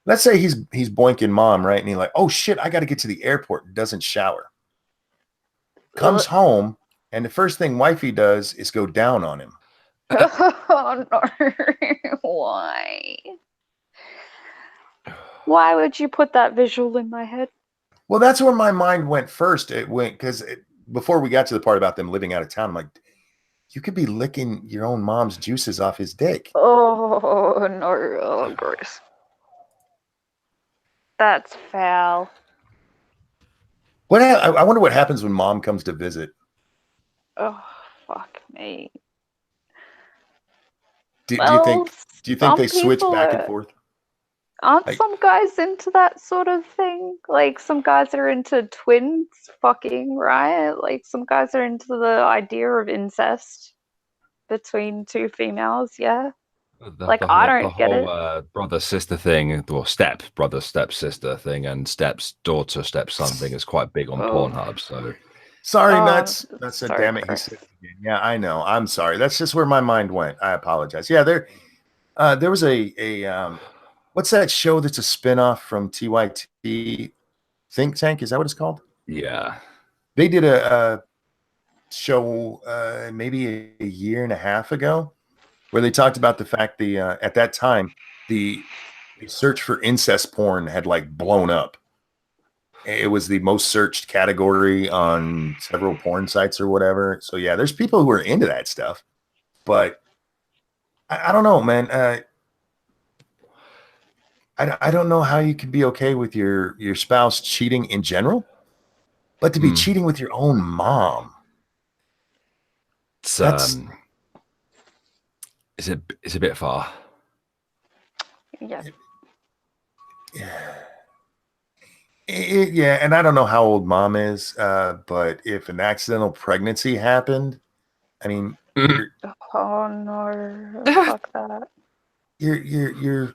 Let's say he's boinking mom, right? And he's like, "Oh shit, I got to get to the airport." Doesn't shower. Comes home, and the first thing wifey does is go down on him. oh no. Why? Why would you put that visual in my head? Well, that's where my mind went first. It went because before we got to the part about them living out of town, I'm like, you could be licking your own mom's juices off his dick. Oh no, oh gross. That's foul. I wonder what happens when mom comes to visit. Oh fuck me. Do you think they switch back and forth? Aren't some guys into that sort of thing? Like some guys are into twins fucking, right? Like some guys are into the idea of incest between two females, yeah? I don't get it. Brother sister thing, or step brother step sister thing, and steps daughter stepson thing is quite big on Pornhub. So sorry, nuts. That's a damn it. He said it again. Yeah, I know. I'm sorry. That's just where my mind went. I apologize. Yeah, there was a what's that show that's a spinoff from TYT Think Tank? Is that what it's called? Yeah, they did a show maybe a year and a half ago where they talked about the fact at that time the search for incest porn had like blown up. It was the most searched category on several porn sites or whatever. So yeah, there's people who are into that stuff, but I don't know, man. I don't know how you could be okay with your spouse cheating in general, but to be cheating with your own mom. It's a bit far. Yeah. Yeah, and I don't know how old mom is, but if an accidental pregnancy happened, I mean, oh no, fuck that. Your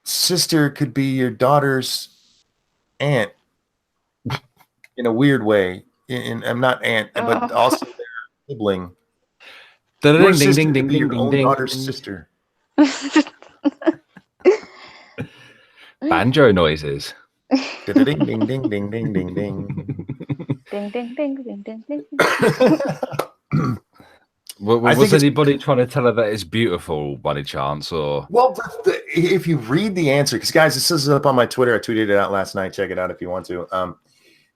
sister could be your daughter's aunt in a weird way. I'm not aunt, but also their sibling. Your sister could be your own daughter's sister. Banjo noises. Ding ding ding ding ding ding ding. Ding ding ding ding ding ding. Was anybody trying to tell her that it's beautiful by any chance, or? Well, if you read the answer, because guys, this is up on my Twitter. I tweeted it out last night. Check it out if you want to.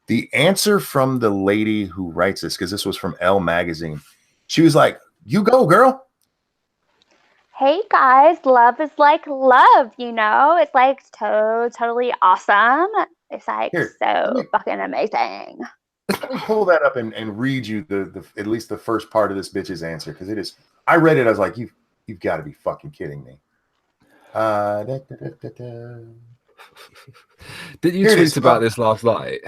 The answer from the lady who writes this, because this was from Elle magazine. She was like, "You go, girl." Hey guys, love is like love, you know? It's like totally awesome. It's like fucking amazing. Let me pull that up and read you the at least the first part of this bitch's answer, because it is. I read it. I was like, you've got to be fucking kidding me. Did you tweet about this last night?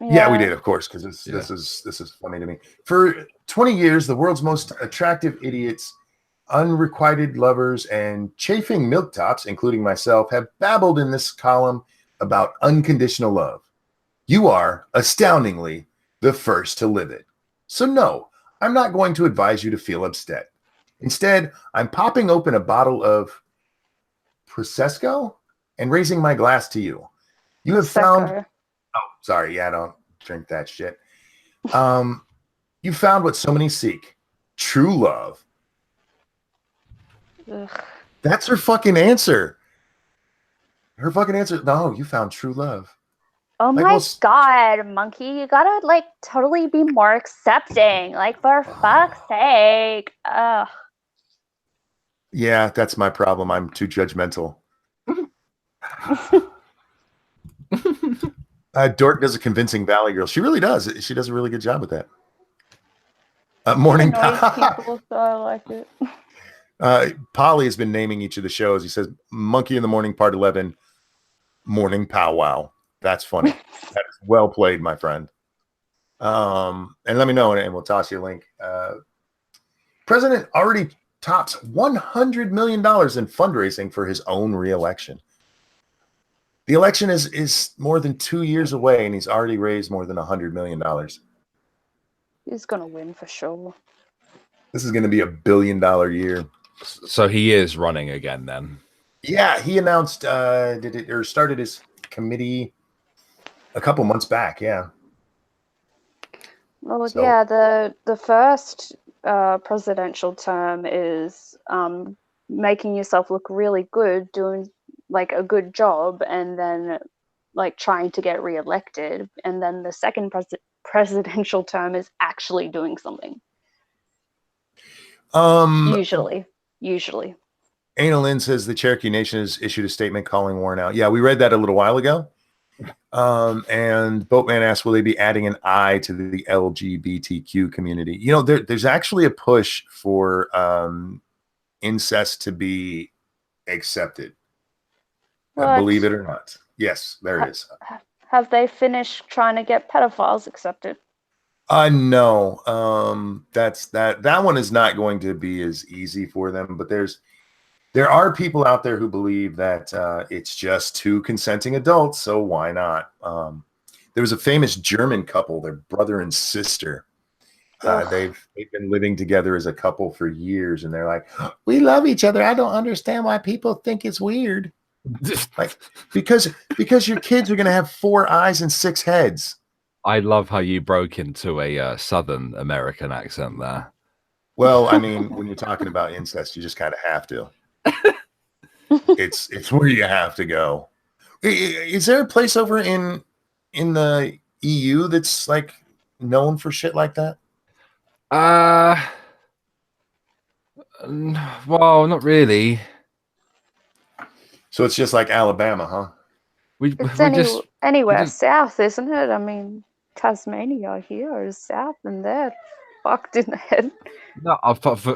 Yeah, we did, of course, because this is funny to me. For 20 years, the world's most attractive idiots, unrequited lovers, and chafing milktops, including myself, have babbled in this column about unconditional love. You are, astoundingly, the first to live it. So no, I'm not going to advise you to feel upset. Instead, I'm popping open a bottle of Prosecco and raising my glass to you. You have found... Oh, sorry. Yeah, I don't drink that shit. You found what so many seek. True love. Ugh. That's her fucking answer. Her fucking answer. No, you found true love. Oh Like, my well, god, Monkey, you gotta like totally be more accepting. Like, for fuck's sake. Ugh. Yeah, that's my problem. I'm too judgmental. Dork does a convincing Valley Girl. She really does. She does a really good job with that. Morning Annoys people, so I like it. Polly has been naming each of the shows. He says Monkey in the Morning Part 11, Morning Powwow. That's funny. That is well played, my friend. And let me know, and we'll toss you a link. President already tops $100 million in fundraising for his own re-election. The election is more than 2 years away, and he's already raised more than $100 million. He's gonna win for sure. This is going to be $1 billion year. So he is running again then? Yeah, he announced started his committee a couple months back. Yeah. Well, yeah, the first presidential term is making yourself look really good, doing like a good job, and then like trying to get reelected. And then the second presidential term is actually doing something. Usually. Anna Lynn says the Cherokee Nation has issued a statement calling war now. Yeah, we read that a little while ago. And Boatman asked, will they be adding an I to the LGBTQ community? You know, there's actually a push for incest to be accepted. Believe it or not. Yes, there it is. Have they finished trying to get pedophiles accepted? No. That one is not going to be as easy for them, but there are people out there who believe that it's just two consenting adults, so why not? There was a famous German couple, their brother and sister. They've been living together as a couple for years, and they're like, we love each other. I don't understand why people think it's weird. Like, because your kids are going to have 4 eyes and 6 heads. I love how you broke into a Southern American accent there. Well, I mean, when you're talking about incest, you just kind of have to. It's where you have to go. Is there a place over in the EU that's like known for shit like that? Well, not really. So it's just like Alabama, huh? It's anywhere south, isn't it? I mean, Tasmania here is south, and they're fucked in the head. No,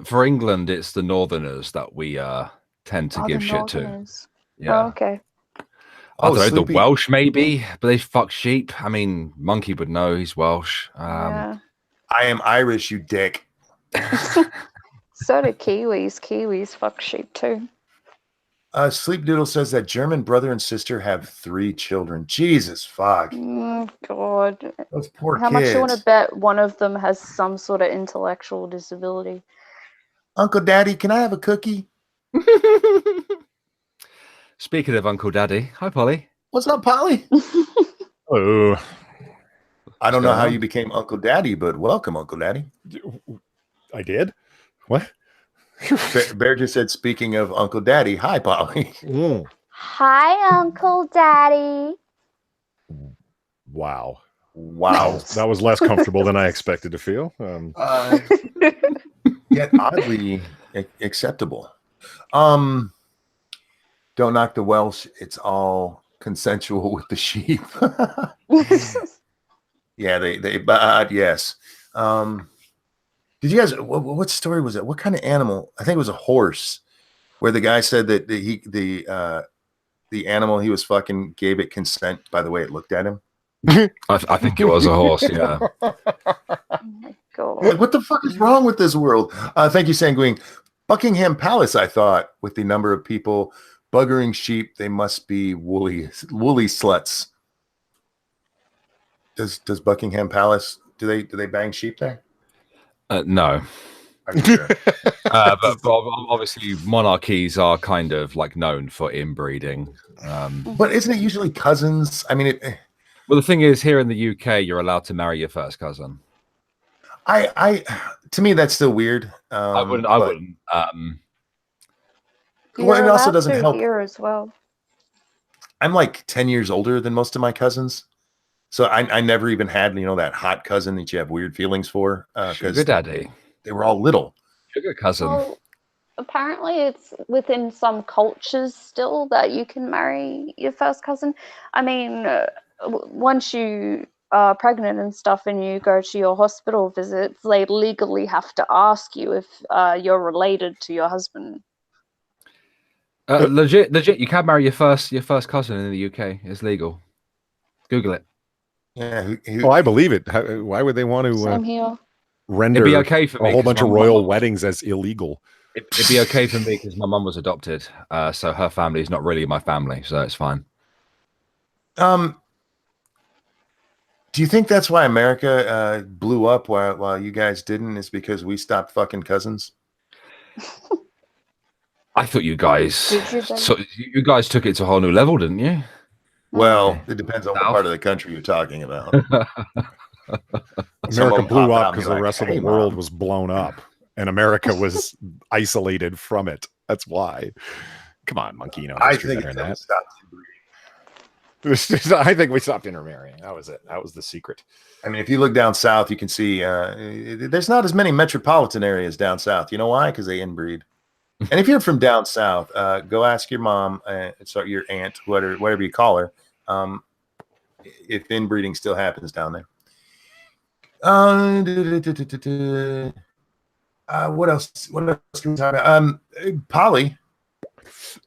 for England, it's the Northerners that we tend to give shit to. Yeah. Oh, okay. I don't know, the Welsh maybe, but they fuck sheep. I mean, Monkey would know. He's Welsh. Yeah. I am Irish, you dick. So do Kiwis. Kiwis fuck sheep too. Sleep Doodle says that German brother and sister have 3 children. Jesus fuck. God. Those poor kids. How much do you want to bet one of them has some sort of intellectual disability? Uncle Daddy, can I have a cookie? Speaking of Uncle Daddy, hi Polly. What's up, Polly? Oh, I don't know how you became Uncle Daddy, but welcome, Uncle Daddy. I did? What? Bear just said, speaking of Uncle Daddy, hi, Polly. Hi, Uncle Daddy. Wow. That was less comfortable than I expected to feel. Yet oddly acceptable. Don't knock the Welsh. It's all consensual with the sheep. Yeah, they yes. Did you guys? What story was it? What kind of animal? I think it was a horse, where the guy said that the animal he was fucking gave it consent by the way it looked at him. I think it was a horse. Yeah. Oh my god. Like, what the fuck is wrong with this world? Thank you, Sanguine. Buckingham Palace, I thought, with the number of people buggering sheep, they must be woolly sluts. Does Buckingham Palace do they bang sheep there? No. Are you sure? But obviously monarchies are kind of like known for inbreeding. But isn't it usually cousins? I mean, Well, the thing is, here in the UK, you're allowed to marry your first cousin. To me, that's still weird. I wouldn't. You're Well, it also allowed doesn't to help. here as well. I'm like 10 years older than most of my cousins. So I never even had, that hot cousin that you have weird feelings for. Sugar Because daddy, they were all little. sugar cousin. Well, apparently it's within some cultures still that you can marry your first cousin. I mean, once you are pregnant and stuff and you go to your hospital visits, they legally have to ask you if you're related to your husband. Legit, you can marry your first cousin in the UK. It's legal. Google it. Yeah. Oh, I believe it. Why would they want Same to here. render It'd be okay for me a whole 'cause bunch of my royal mum- weddings as illegal? It'd be okay for me because my mum was adopted, so her family is not really my family, so it's fine. Do you think that's why America blew up while you guys didn't? Is because we stopped fucking cousins? I thought you guys, Did you, then? so you guys took it to a whole new level, didn't you? Well, it depends on what South. part of the country you're talking about. Some of America them blew pop out up and be because the like, rest of "Hey, the world Mom." was blown up, and America was isolated from it. That's why. Come on, monkey. You know I history think better it's than that stopped breeding. I think we stopped intermarrying. That was it. That was the secret. I mean, if you look down south, you can see there's not as many metropolitan areas down south. You know why? Because they inbreed. And if you're from down south, go ask your mom, your aunt, whatever you call her, if inbreeding still happens down there. What else? What else can we talk about? Polly,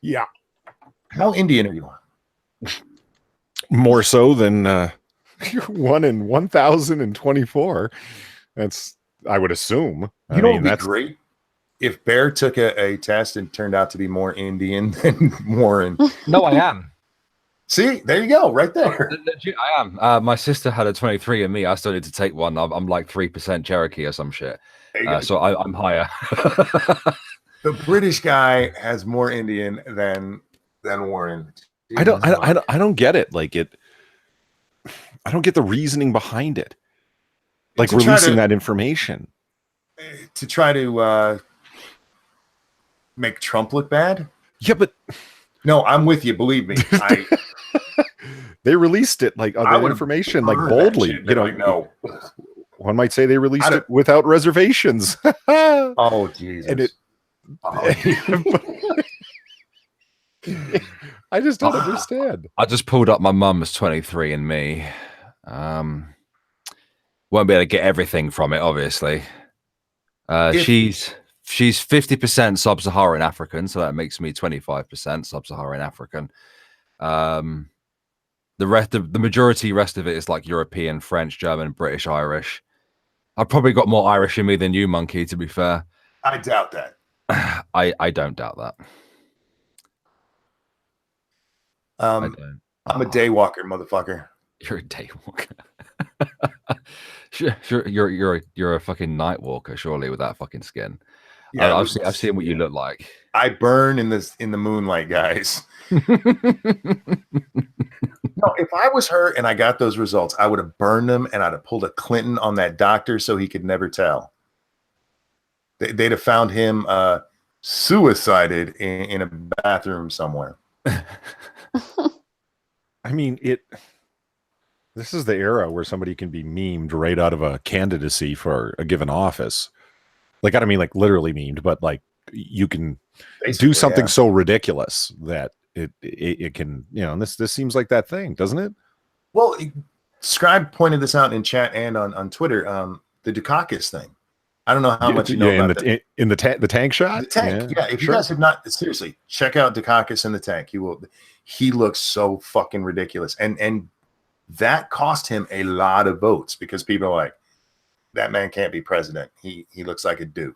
Yeah, how Indian are you? more so than 1 in 1,024. That's, I would assume. I You know, mean, it'd be that's great if Bear took a test and turned out to be more Indian than Warren. No, I am. See, there you go, right there. Legit, I am. My sister had a 23andMe. I still need to take one. I'm like 3% Cherokee or some shit. There you go. So I'm higher. The British guy has more Indian than Warren. I don't get it. Like I don't get the reasoning behind it. Like To try releasing to- that information. To try to make Trump look bad. Yeah, but No, I'm with you. Believe me. they released it like I other would information, like burn that boldly. shit, You know, like, no. one might say they released I it without reservations. Oh Jesus! And it- Oh, I just don't understand. I just pulled up my mum's 23andMe. Won't be able to get everything from it, obviously. She's 50% sub-Saharan African, so that makes me 25% sub-Saharan African. The majority rest of it is like European, French, German, British, Irish. I've probably got more Irish in me than you, monkey, to be fair. I doubt that. I don't doubt that. I don't. I'm a day walker, motherfucker. You're a day walker. Sure, you're a fucking night walker, surely, with that fucking skin. Yeah, I've seen what you look like. I burn in the moonlight, guys. No, if I was her and I got those results, I would have burned them and I'd have pulled a Clinton on that doctor so he could never tell. They'd have found him suicided in a bathroom somewhere. I mean, this is the era where somebody can be memed right out of a candidacy for a given office. Like, I don't mean like literally memed, but like you can do something so ridiculous that it can, and this seems like that thing, doesn't it? Well, Scribe pointed this out in chat and on Twitter, the Dukakis thing. I don't know how much you know about that. In the tank shot? The tank, yeah. If you guys have not, seriously, check out Dukakis in the tank. He looks so fucking ridiculous and that cost him a lot of votes because people are like, that man can't be president. He looks like a doof.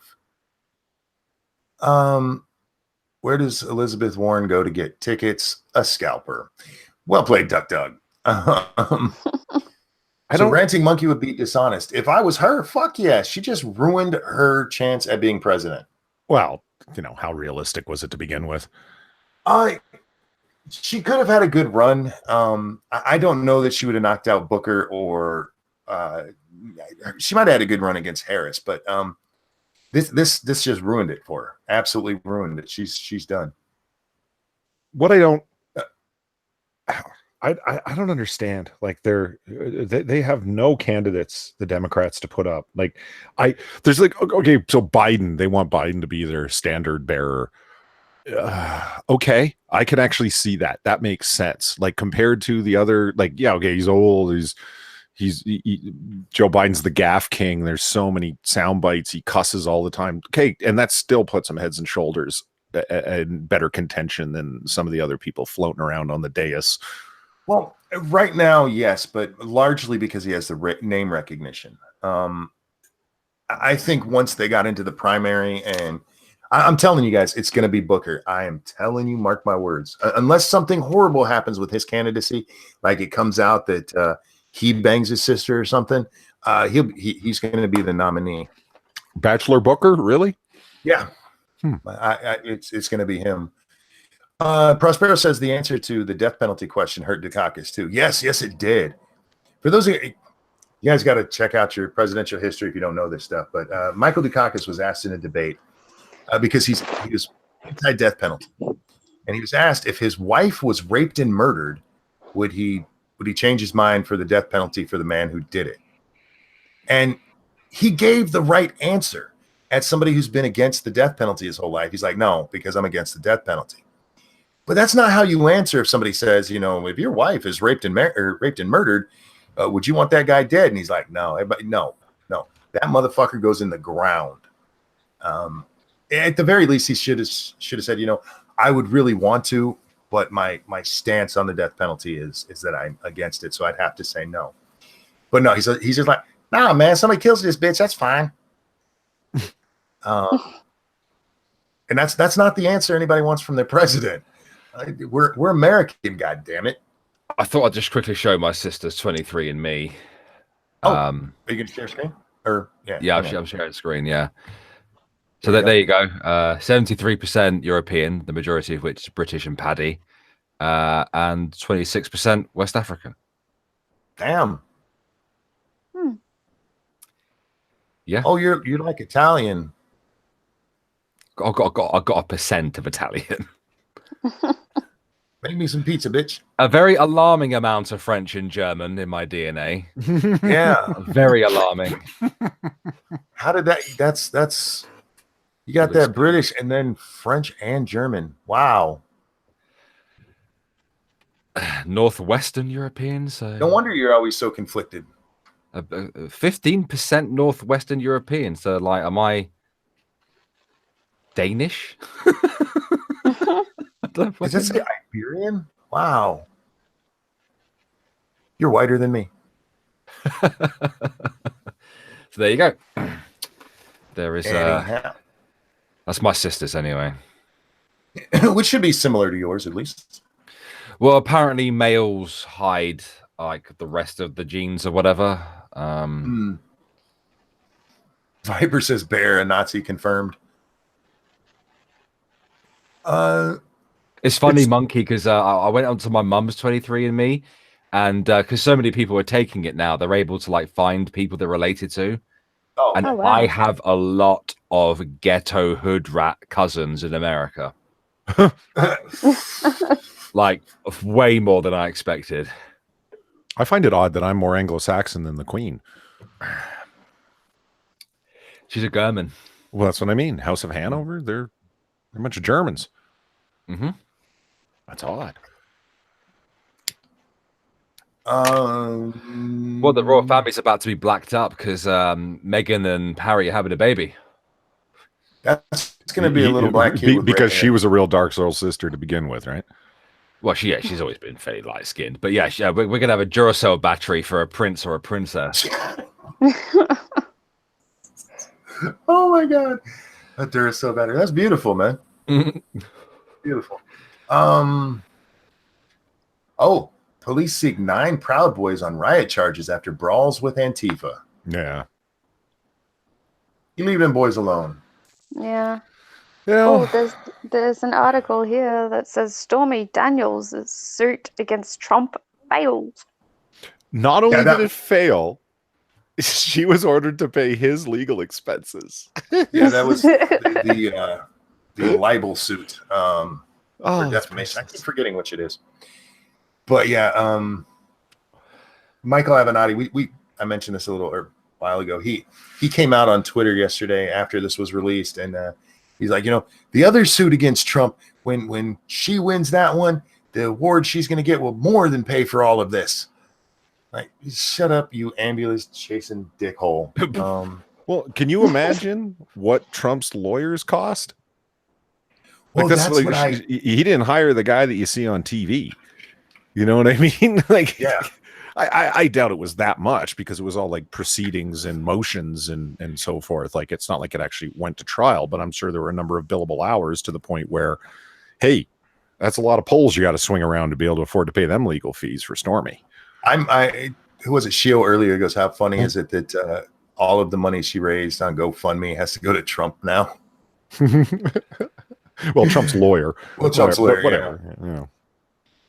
Where does Elizabeth Warren go to get tickets? A scalper. Well played, Duck Doug. So ranting monkey would be dishonest. If I was her, fuck yeah. She just ruined her chance at being president. Well, how realistic was it to begin with? She could have had a good run. I don't know that she would have knocked out Booker or she might have had a good run against Harris, but this just ruined it for her. Absolutely ruined it. She's done. What I don't understand. Like they have no candidates, the Democrats, to put up. Like there's like, okay, so Biden, they want Biden to be their standard bearer. Okay, I can actually see that. That makes sense. Like compared to the other, like, yeah, okay, he's old. Joe Biden's the gaff king. There's so many sound bites. He cusses all the time. Okay, and that still puts him heads and shoulders in better contention than some of the other people floating around on the dais. Well, right now, yes, but largely because he has the name recognition. I think once they got into the primary, and I'm telling you guys, it's going to be Booker. I am telling you, mark my words. Unless something horrible happens with his candidacy, like it comes out that he bangs his sister or something, he's going to be the nominee. Bachelor Booker, really? Yeah, it's going to be him. Prospero says the answer to the death penalty question hurt Dukakis too. Yes, it did. For those of you guys got to check out your presidential history if you don't know this stuff. But Michael Dukakis was asked in a debate because he was anti-death penalty, and he was asked if his wife was raped and murdered, would he change his mind for the death penalty for the man who did it? And he gave the right answer. As somebody who's been against the death penalty his whole life, he's like, no, because I'm against the death penalty. But that's not how you answer if somebody says, if your wife is raped and murdered, would you want that guy dead? And he's like, no. Everybody, no. That motherfucker goes in the ground. At the very least, he should have said, I would really want to, but my stance on the death penalty is that I'm against it, so I'd have to say no. But no, he's just like, nah, man, somebody kills this bitch, that's fine. And that's not the answer anybody wants from their president. We're American, God damn it. I thought I'd just quickly show my sister's 23andMe. Are you going to share screen? Or yeah, I'm sharing screen. Yeah. So there you go. 73% European, the majority of which is British and Paddy, and 26% West African. Damn. Yeah. Oh, you're like Italian. I got a percent of Italian. Make me some pizza, bitch. A very alarming amount of French and German in my DNA. Yeah. Very alarming. How did that? That's you got that British and then French and German. Wow. Northwestern European. So no wonder you're always so conflicted. 15% Northwestern European. So like, am I Danish? Does that say Iberian? Wow. You're whiter than me. So there you go. There is that's my sister's anyway. Which should be similar to yours, at least. Well, apparently males hide like the rest of the genes or whatever. Viper says bear, a Nazi confirmed. It's funny, Monkey, because I went onto my mum's 23andMe, and because so many people are taking it now, they're able to like find people they're related to. Wow. I have a lot of ghetto hood rat cousins in America. Like way more than I expected. I find it odd that I'm more Anglo-Saxon than the Queen. She's a German. Well, that's what I mean. House of Hanover, they're a bunch of Germans. Mm-hmm. That's odd. Well, the royal family's about to be blacked up because Meghan and Harry are having a baby. It's going to be a little black kid because she was a real Dark Soul sister to begin with, right? Well, she's always been fairly light skinned, but yeah, we're gonna have a Duracell battery for a prince or a princess. Oh my god, a Duracell battery. That's beautiful, man. Beautiful. Oh, police seek 9 Proud Boys on riot charges after brawls with Antifa. Yeah. You leave them boys alone. Yeah. Yeah. Oh, there's an article here that says Stormy Daniels' suit against Trump failed. Not only did it fail, she was ordered to pay his legal expenses. Yeah, that was the libel suit for defamation. I keep forgetting which it is. But yeah, Michael Avenatti, I mentioned this a little while ago. He came out on Twitter yesterday after this was released, and he's like, the other suit against Trump, when she wins that one, the award she's going to get will more than pay for all of this. Like, shut up, you ambulance chasing dickhole. Well, can you imagine what Trump's lawyers cost? Well, like, that's like, he didn't hire the guy that you see on TV. You know what I mean? Like, yeah. I doubt it was that much, because it was all like proceedings and motions and so forth. Like, it's not like it actually went to trial, but I'm sure there were a number of billable hours to the point where, hey, that's a lot of polls you got to swing around to be able to afford to pay them legal fees for Stormy. Who was it? Shio earlier goes, how funny is it that all of the money she raised on GoFundMe has to go to Trump now? Well, Trump's lawyer. Well, Trump's lawyer, whatever.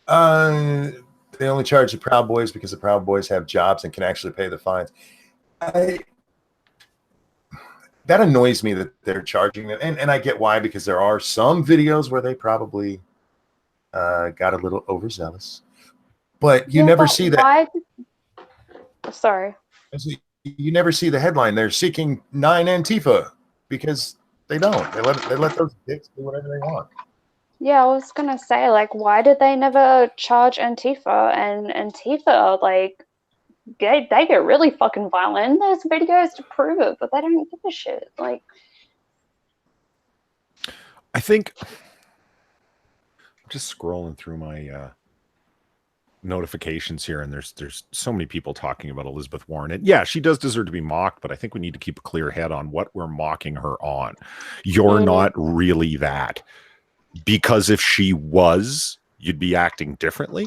Yeah. They only charge the Proud Boys because the Proud Boys have jobs and can actually pay the fines. That annoys me that they're charging them, and I get why, because there are some videos where they probably got a little overzealous. But you never see that. Sorry. You never see the headline. They're seeking 9 Antifa, because they don't. They let those dicks do whatever they want. Yeah, I was gonna say, like, why did they never charge Antifa? And Antifa, like, they get really fucking violent. There's videos to prove it, but they don't give a shit. Like, I think I'm just scrolling through my notifications here, and there's so many people talking about Elizabeth Warren, and yeah, she does deserve to be mocked, but I think we need to keep a clear head on what we're mocking her on. You're not really that, because if she was, you'd be acting differently.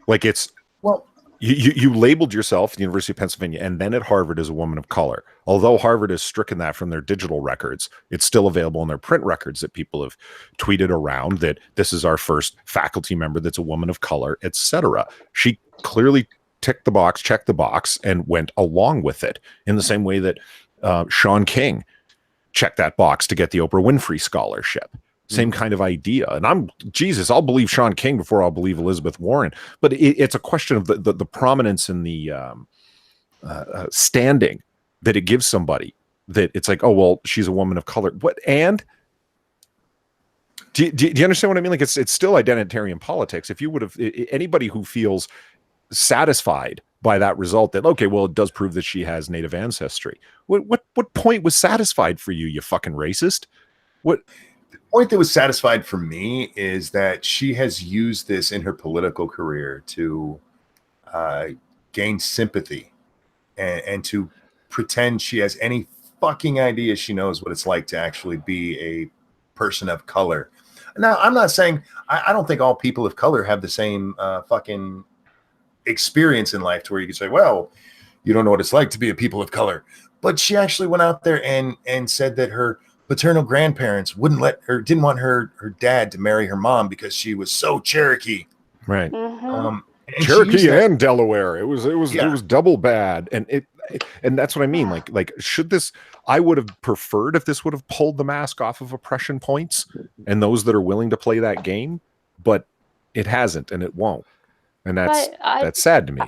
Like, it's, well, you labeled yourself at the University of Pennsylvania and then at Harvard as a woman of color. Although Harvard has stricken that from their digital records, it's still available in their print records that people have tweeted around that this is our first faculty member that's a woman of color, etc. She clearly checked the box, and went along with it, in the same way that Sean King checked that box to get the Oprah Winfrey Scholarship. Same kind of idea. And I'll believe Sean King before I'll believe Elizabeth Warren. But it's a question of the prominence and the standing that it gives somebody, that it's like, oh, well, she's a woman of color. What? And do you understand what I mean? Like, it's still identitarian politics. If you would have, anybody who feels satisfied by that result, that, okay, well, it does prove that she has Native ancestry. What point was satisfied for you, you fucking racist? What? Point that was satisfied for me is that she has used this in her political career to gain sympathy and to pretend she has any fucking idea she knows what it's like to actually be a person of color. Now, I'm not saying, I don't think all people of color have the same fucking experience in life to where you can say, well, you don't know what it's like to be a people of color. But she actually went out there and said that her paternal grandparents didn't want her dad to marry her mom because she was so Cherokee. Right. Mm-hmm. Cherokee and Delaware. It was double bad. And that's what I mean. Like should this, I would have preferred if this would have pulled the mask off of oppression points and those that are willing to play that game, but it hasn't, and it won't. And that's sad to me.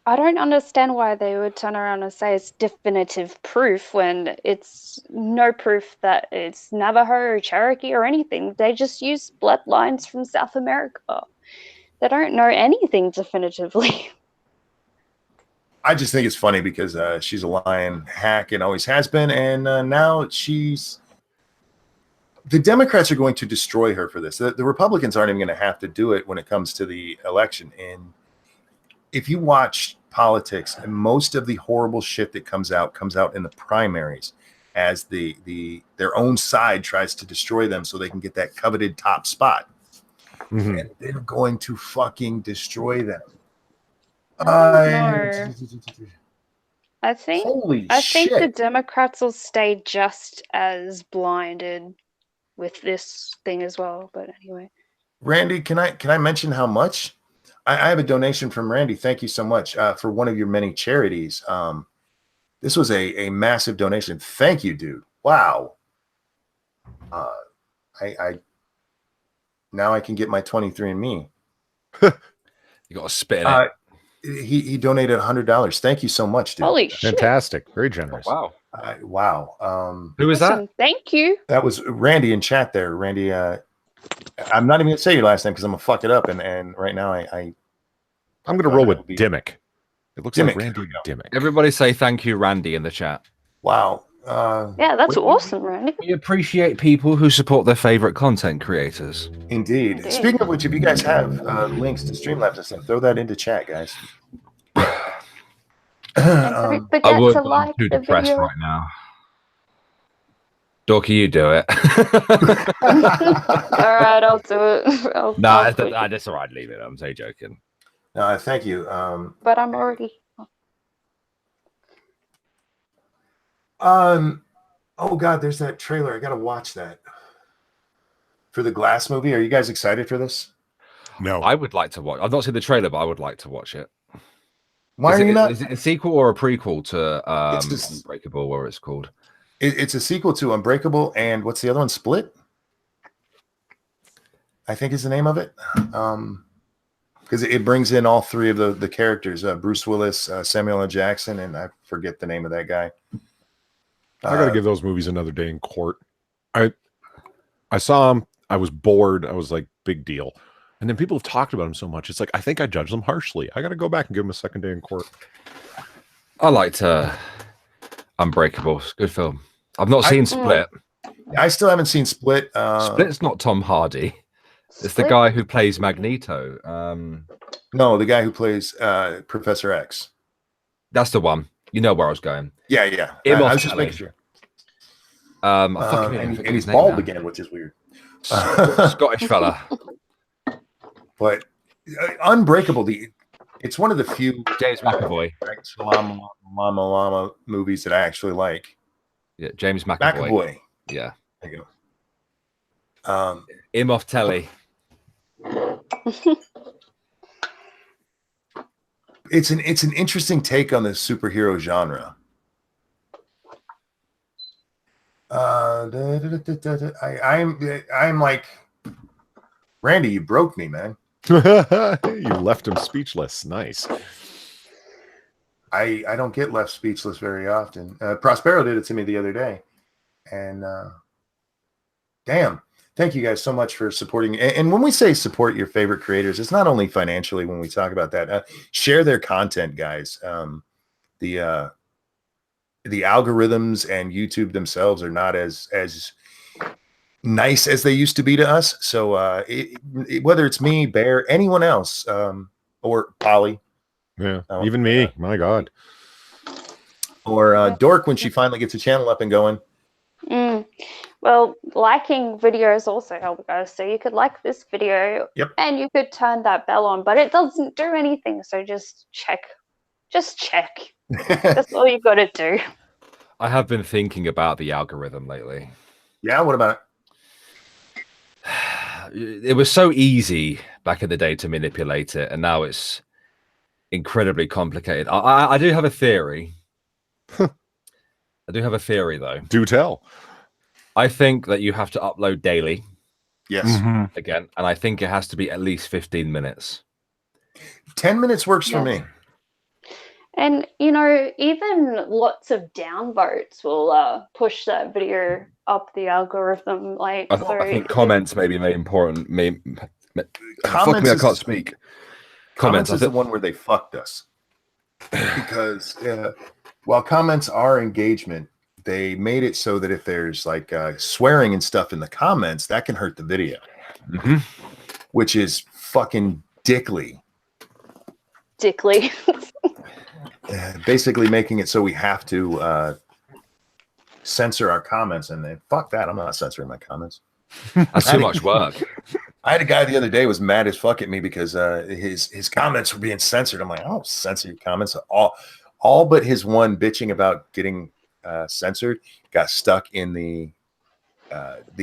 I don't understand why they would turn around and say it's definitive proof when it's no proof that it's Navajo or Cherokee or anything. They just use bloodlines from South America. They don't know anything definitively. I just think it's funny because she's a lying hack and always has been, and now she's the Democrats are going to destroy her for this. The Republicans aren't even going to have to do it when it comes to the election. And if you watch politics, and most of the horrible shit that comes out in the primaries as their own side tries to destroy them so they can get that coveted top spot. Mm-hmm. And they're going to fucking destroy them. I think Holy I shit. think the Democrats will stay just as blinded with this thing as well. But anyway, Randy, can I mention how much? I have a donation from Randy. Thank you so much for one of your many charities. This was a massive donation. Thank you, dude. Wow. I now I can get my 23andMe. You got to spit in it. He donated $100. Thank you so much, dude. holy shit! Fantastic. Very generous. Wow. Wow. Who was that? Thank you. That was Randy in chat there. Randy, I'm not even gonna say your last name because I'm gonna fuck it up. And right now I'm gonna roll with Dimmick. It looks like Dimmick. Randy Dimmick. Everybody say thank you, Randy, in the chat. Wow. Yeah, that's awesome, Randy. We appreciate people who support their favorite content creators. Indeed. Speaking of which, if you guys have links to Streamlabs and stuff, throw that into chat, guys. Don't forget I would, to but like I'm too the depressed video. right now. Dorky, you do it. All right, I'll do it. I'll That's all right. Leave it. I'm so joking. No, thank you. But I'm already. Oh God, there's that trailer. I gotta watch that for the Glass movie. Are you guys excited for this? No, I would like to watch. I've not seen the trailer, but I would like to watch it. Why are you not? Is it a sequel or a prequel to Unbreakable, where it's called? It's a sequel to Unbreakable, and what's the other one? Split, I think is the name of it. Because it brings in all three of the characters: Bruce Willis, Samuel L. Jackson, and I forget the name of that guy. I got to give those movies another day in court. I saw them. I was bored. I was like, big deal. And then people have talked about them so much. It's like, I think I judged them harshly. I got to go back and give them a second day in court. I liked Unbreakable. It's a good film. I've not seen Split. I still haven't seen Split. Split's not Tom Hardy. It's the guy who plays Magneto. No, the guy who plays Professor X. That's the one. You know where I was going. Yeah. I was just making sure. And he's bald again, which is weird. Scottish fella. But Unbreakable, it's one of the few James McAvoy Llama movies that I actually like. Yeah, James McAvoy. Yeah. There you go. Him off telly. It's an interesting take on the superhero genre. I'm like, Randy, you broke me, man. You left him speechless. Nice. I don't get left speechless very often. Prospero did it to me the other day, and damn, thank you guys so much for supporting. And when we say support your favorite creators, it's not only financially. When we talk about that, share their content, guys. The algorithms and YouTube themselves are not as nice as they used to be to us. So whether it's me, Bear, anyone else, or Polly. Yeah, even me. My God. Or Dork when she finally gets a channel up and going. Well, liking videos also help, guys. So you could like this video, and you could turn that bell on, but it doesn't do anything. So just check. Just check. That's all you got to do. I have been thinking about the algorithm lately. Yeah, what about it? It was so easy back in the day to manipulate it, and now it's incredibly complicated. I do have a theory. I do have a theory, though. Do tell. I think that you have to upload daily. Yes. Mm-hmm. Again, and I think it has to be at least 15 minutes. 10 minutes works for me. And, even lots of downvotes will push that video up the algorithm. I think comments may be made important. Comments I can't speak. Comments is the one where they fucked us. Because while comments are engagement, they made it so that if there's like swearing and stuff in the comments, that can hurt the video, which is fucking dickly. Basically making it so we have to censor our comments, and then fuck that, I'm not censoring my comments. That's too much work. I had a guy the other day was mad as fuck at me because his comments were being censored. I'm like, I don't censor your comments. All but his one bitching about getting censored got stuck in the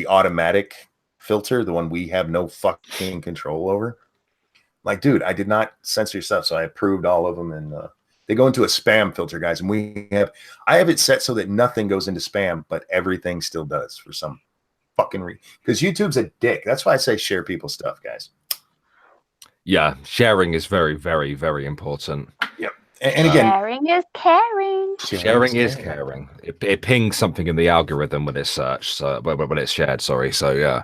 automatic filter, the one we have no fucking control over. Like, dude, I did not censor your stuff, so I approved all of them, and they go into a spam filter, guys. And I have it set so that nothing goes into spam, but everything still does for some fucking reason. Because YouTube's a dick. That's why I say share people's stuff, guys. Yeah, sharing is very, very, very important. Yep. And again, sharing is caring. Sharing is caring. It pings something in the algorithm when it's searched, so when it's shared. Sorry. So yeah.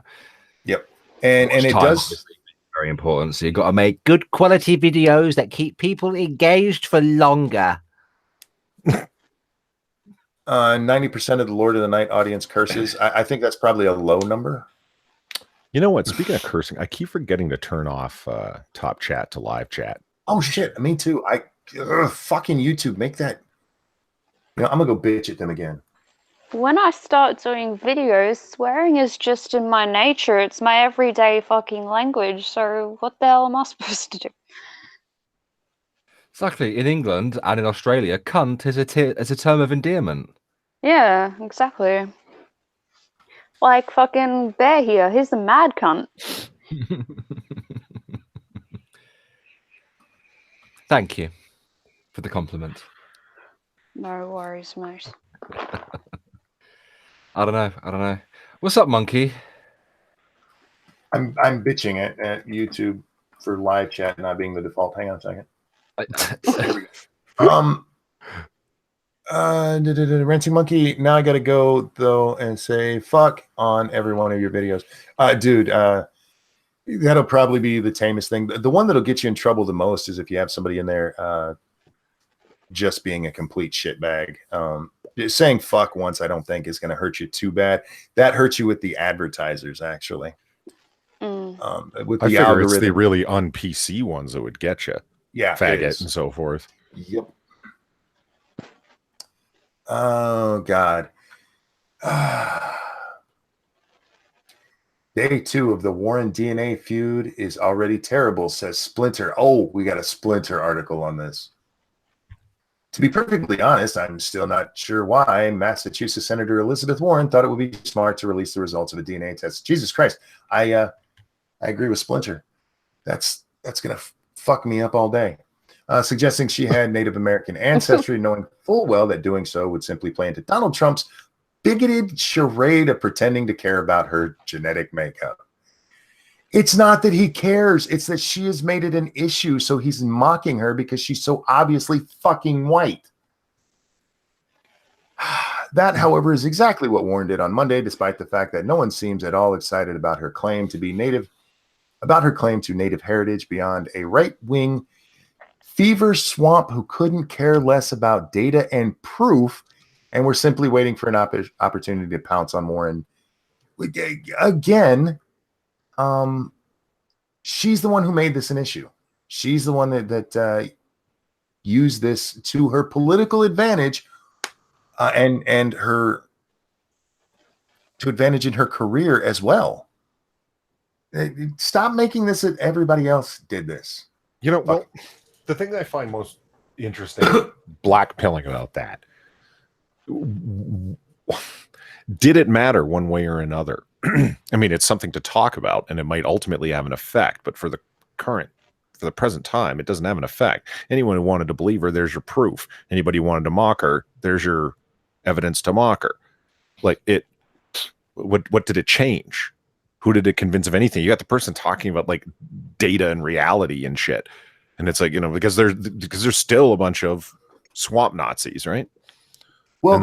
Yep. And it does. Very important. So you've got to make good quality videos that keep people engaged for longer. 90% of the Lord of the Night audience curses. I think that's probably a low number. You know what? Speaking of cursing, I keep forgetting to turn off top chat to live chat. Oh shit, me too. Fucking YouTube, make that. I'm gonna go bitch at them again. When I start doing videos, swearing is just in my nature. It's my everyday fucking language. So what the hell am I supposed to do? Exactly. In England and in Australia, cunt is a term of endearment. Yeah, exactly. Like fucking Bear here. He's a mad cunt. Thank you for the compliment. No worries, mate. I don't know. What's up, Monkey? I'm bitching at YouTube for live chat not being the default. Hang on a second. Renting Monkey. Now I gotta go though and say fuck on every one of your videos, dude. That'll probably be the tamest thing. The one that'll get you in trouble the most is if you have somebody in there just being a complete shitbag. Saying fuck once, I don't think is going to hurt you too bad. That hurts you with the advertisers, actually. With the algorithm, it's the really un-PC ones that would get you. Yeah, faggot and so forth. Yep. Oh God. Day 2 of the Warren DNA feud is already terrible, says Splinter. Oh, we got a Splinter article on this. To be perfectly honest, I'm still not sure why Massachusetts Senator Elizabeth Warren thought it would be smart to release the results of a DNA test. Jesus Christ. I agree with Splinter. That's going to fuck me up all day. Suggesting she had Native American ancestry, knowing full well that doing so would simply play into Donald Trump's bigoted charade of pretending to care about her genetic makeup. It's not that he cares. It's that she has made it an issue, so he's mocking her because she's so obviously fucking white. That, however, is exactly what Warren did on Monday, despite the fact that no one seems at all excited about her claim to be native, about her claim to native heritage beyond a right-wing fever swamp who couldn't care less about data and proof, and we're simply waiting for an opportunity to pounce on Warren. Again, she's the one who made this an issue. She's the one that used this to her political advantage, and her to advantage in her career as well. Stop making this that everybody else did this. Well, the thing that I find most interesting, blackpilling about that, did it matter one way or another? I mean, it's something to talk about, and it might ultimately have an effect, but for the present time, it doesn't have an effect. Anyone who wanted to believe her, there's your proof. Anybody who wanted to mock her, there's your evidence to mock her. Like, what did it change? Who did it convince of anything? You got the person talking about like data and reality and shit, and it's like, because there's still a bunch of swamp Nazis, right? Well,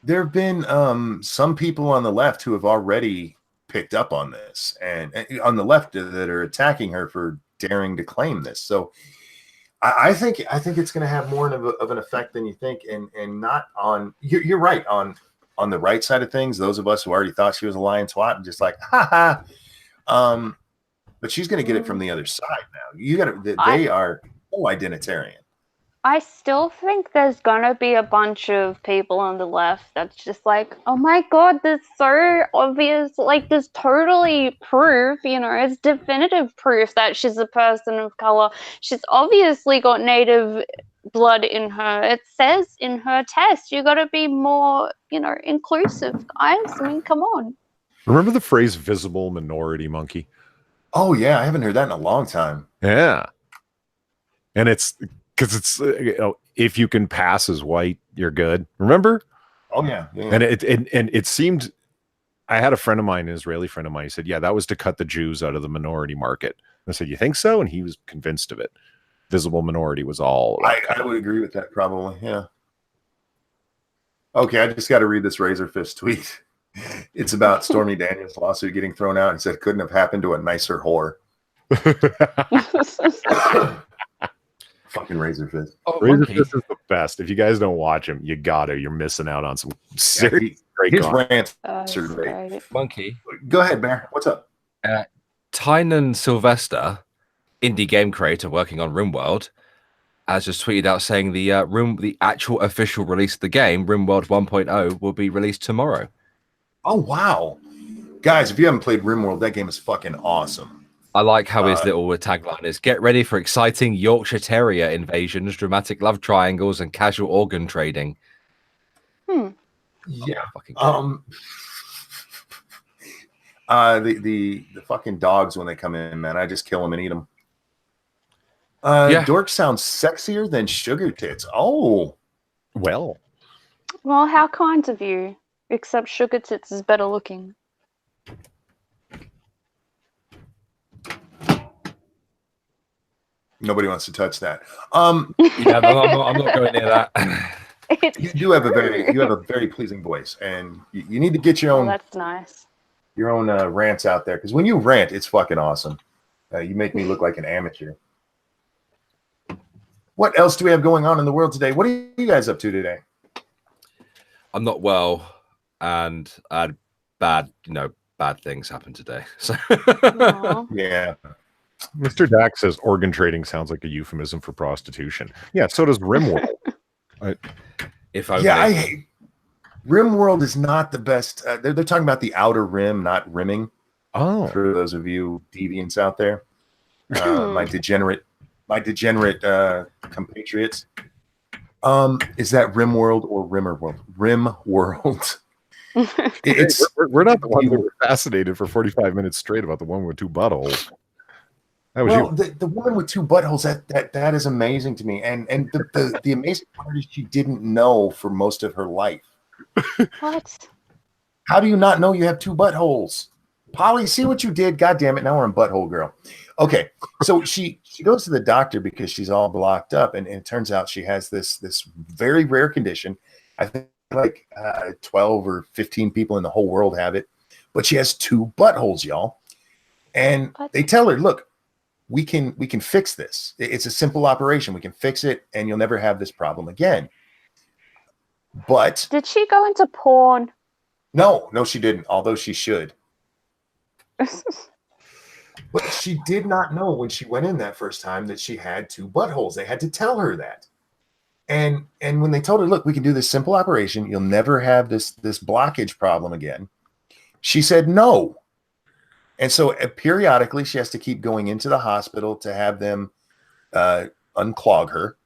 there have been some people on the left who have already picked up on this, and on the left that are attacking her for daring to claim this. So I think it's going to have more of an effect than you think, and not on. You're right on the right side of things. Those of us who already thought she was a lying twat and just like, ha ha. But she's going to get it from the other side now. You got to. They are so identitarian. I still think there's gonna be a bunch of people on the left that's just like, oh my god, this is so obvious. Like, there's totally proof, it's definitive proof that she's a person of color. She's obviously got native blood in her. It says in her test. You gotta be more, inclusive, guys. I mean, come on. Remember the phrase visible minority, Monkey? Oh, yeah. I haven't heard that in a long time. Yeah. And it's because it's if you can pass as white, you're good. Remember? Oh yeah. And it seemed. I had a friend of mine, an Israeli friend of mine. He said, "Yeah, that was to cut the Jews out of the minority market." I said, "You think so?" And he was convinced of it. Visible minority was all. I would agree with that probably. Yeah. Okay, I just got to read this Razor Fist tweet. It's about Stormy Daniels' lawsuit getting thrown out, and said couldn't have happened to a nicer whore. Fucking Razor Fist. Oh, Razor Fist is the best. If you guys don't watch him, you gotta. You're missing out on some serious great his rants. Monkey. Go ahead, Bear. What's up? Tynan Sylvester, indie game creator working on RimWorld, has just tweeted out saying the actual official release of the game, RimWorld 1.0, will be released tomorrow. Oh wow, guys! If you haven't played RimWorld, that game is fucking awesome. I like how his little tagline is: "Get ready for exciting Yorkshire Terrier invasions, dramatic love triangles, and casual organ trading." Yeah. The fucking dogs when they come in, man, I just kill them and eat them. Dork sounds sexier than Sugar Tits. Oh, well, how kind of you. Except Sugar Tits is better looking. Nobody wants to touch that. I'm not going near that. You have a very pleasing voice, and you need to get your own. That's nice. Your own rants out there, because when you rant, it's fucking awesome. You make me look like an amateur. What else do we have going on in the world today? What are you guys up to today? I'm not well, and I had bad things happen today. So yeah. Mr. Dax says organ trading sounds like a euphemism for prostitution. Yeah, so does RimWorld. RimWorld is not the best. They're talking about the outer rim, not rimming. Oh, for those of you deviants out there, my degenerate compatriots. Is that RimWorld or Rimmerworld? RimWorld. We're not the one that were fascinated for 45 minutes straight about the one with two buttholes. The woman with two buttholes, that is amazing to me. And the amazing part is she didn't know for most of her life. What? How do you not know you have two buttholes? Polly, see what you did? God damn it. Now we're in butthole girl. Okay. So she goes to the doctor because she's all blocked up. And it turns out she has this very rare condition. I think like 12 or 15 people in the whole world have it. But she has two buttholes, y'all. And they tell her, look, we can fix this. It's a simple operation. We can fix it, and you'll never have this problem again. But did she go into porn? No, she didn't. Although she should. But she did not know when she went in that first time that she had two buttholes. They had to tell her that. And when they told her, look, we can do this simple operation. You'll never have this blockage problem again. She said no. And so periodically she has to keep going into the hospital to have them unclog her.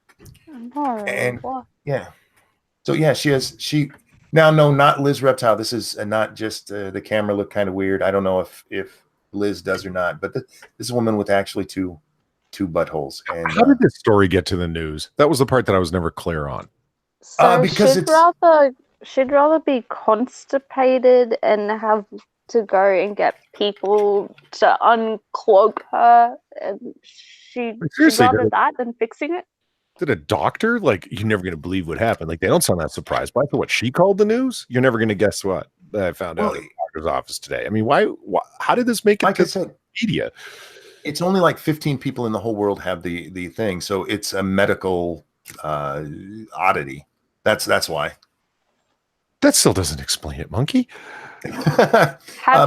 And yeah. So yeah, no, not Liz Reptile. This is not just the camera looked kind of weird. I don't know if Liz does or not, but this is a woman with actually two buttholes. And how did this story get to the news? That was the part that I was never clear on. So because she'd rather be constipated and have to go and get people to unclog her, and she'd rather that than fixing it. Did a doctor, like, you're never going to believe what happened. Like, they don't sound that surprised by what she called the news. You're never going to guess what I found out in the doctor's office today. I mean, why how did this make it to media? It's only like 15 people in the whole world have the thing, so it's a medical oddity. That's why. That still doesn't explain it, Monkey. Have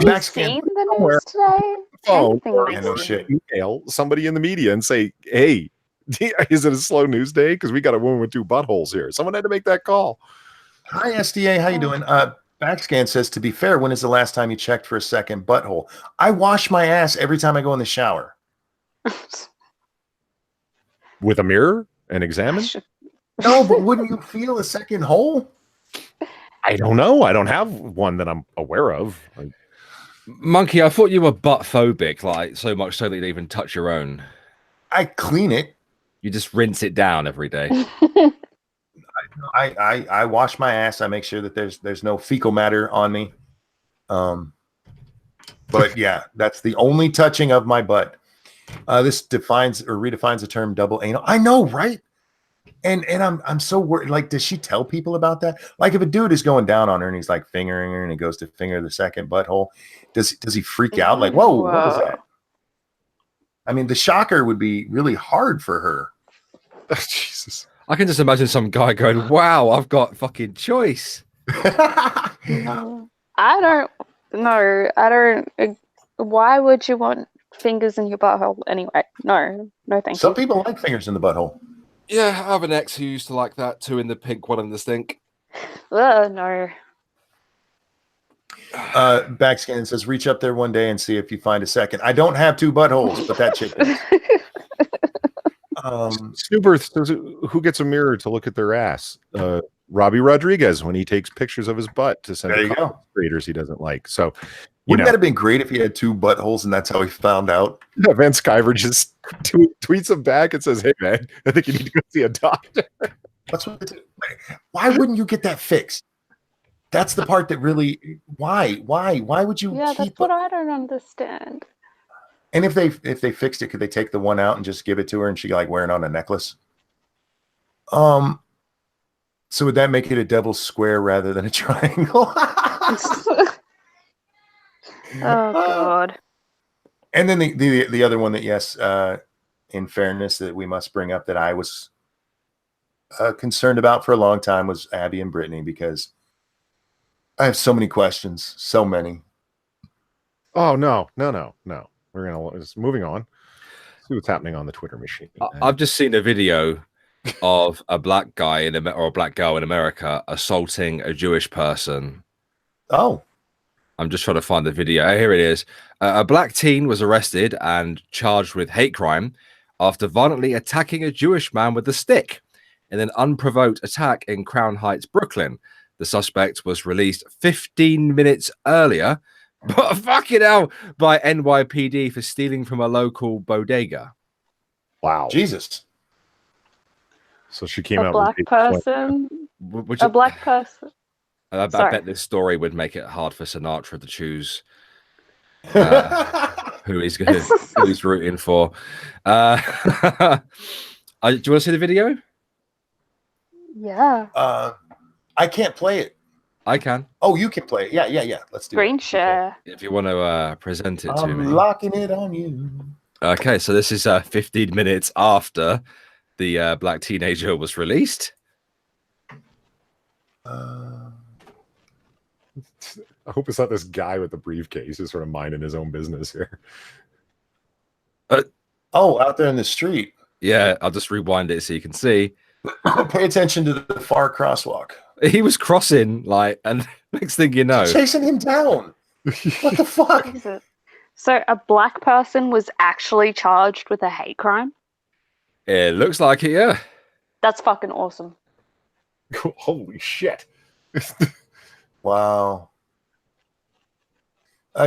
you seen the news today? Oh, no shit. Email somebody in the media and say, hey, is it a slow news day? Because we got a woman with 2 buttholes here. Someone had to make that call. Hi, SDA. How you doing? Backscan says, to be fair, when is the last time you checked for a second butthole? I wash my ass every time I go in the shower. With a mirror and examine? No, but wouldn't you feel a second hole? I don't know. I don't have one that I'm aware of. Monkey, I thought you were butt phobic, like so much so that you'd even touch your own. I clean it. You just rinse it down every day. I wash my ass. I make sure that there's no fecal matter on me. But yeah, that's the only touching of my butt. This defines or redefines the term double anal. I know, right? And I'm so worried. Like, does she tell people about that? Like, if a dude is going down on her and he's like fingering her and he goes to finger the second butthole, does he freak out? Like, whoa, what was that? I mean, the shocker would be really hard for her. Oh, Jesus. I can just imagine some guy going, wow, I've got fucking choice. I don't know. I don't. Why would you want fingers in your butthole anyway? No, thank you. Some people like fingers in the butthole. Yeah, I have an ex who used to like that, 2 in the pink, 1 in the stink. No. Backscan says, reach up there one day and see if you find a second. I don't have 2 buttholes, but that chick does. Snooper, who gets a mirror to look at their ass? Robbie Rodriguez, when he takes pictures of his butt to send to creators he doesn't like. So, wouldn't that have been great if he had 2 buttholes and that's how he found out? Van Sciver just tweets him back and says, "Hey man, I think you need to go see a doctor." That's what. Why wouldn't you get that fixed? That's the part that really. Why would you? Yeah, that's what I don't understand. And if they fixed it, could they take the one out and just give it to her and she like wearing on a necklace? So would that make it a double square rather than a triangle? Oh God. And then the other one that, yes, in fairness, that we must bring up that I was concerned about for a long time was Abby and Brittany, because I have so many questions, so many. Oh no. We're gonna just moving on. See what's happening on the Twitter machine. I've just seen a video of a black guy or a black girl in America assaulting a Jewish person. Oh. I'm just trying to find the video. Here it is. A black teen was arrested and charged with hate crime after violently attacking a Jewish man with a stick in an unprovoked attack in Crown Heights, Brooklyn. The suspect was released 15 minutes earlier, but fucking hell, by NYPD for stealing from a local bodega. Wow. Jesus. So she came out. A black person. A black person. I bet this story would make it hard for Sinatra to choose who he's rooting for. Do you want to see the video? Yeah. I can't play it. I can. Oh, you can play it. Yeah. Let's do Screen share. If you want to present it to me. I'm locking it on you. Okay, so this is 15 minutes after the black teenager was released. I hope it's not this guy with the briefcase who's sort of minding his own business here. Out there in the street. Yeah, I'll just rewind it so you can see. Pay attention to the far crosswalk. He was crossing, and next thing you know, chasing him down. What the fuck? What is it? So a black person was actually charged with a hate crime? It looks like it, yeah. That's fucking awesome. Holy shit. Wow.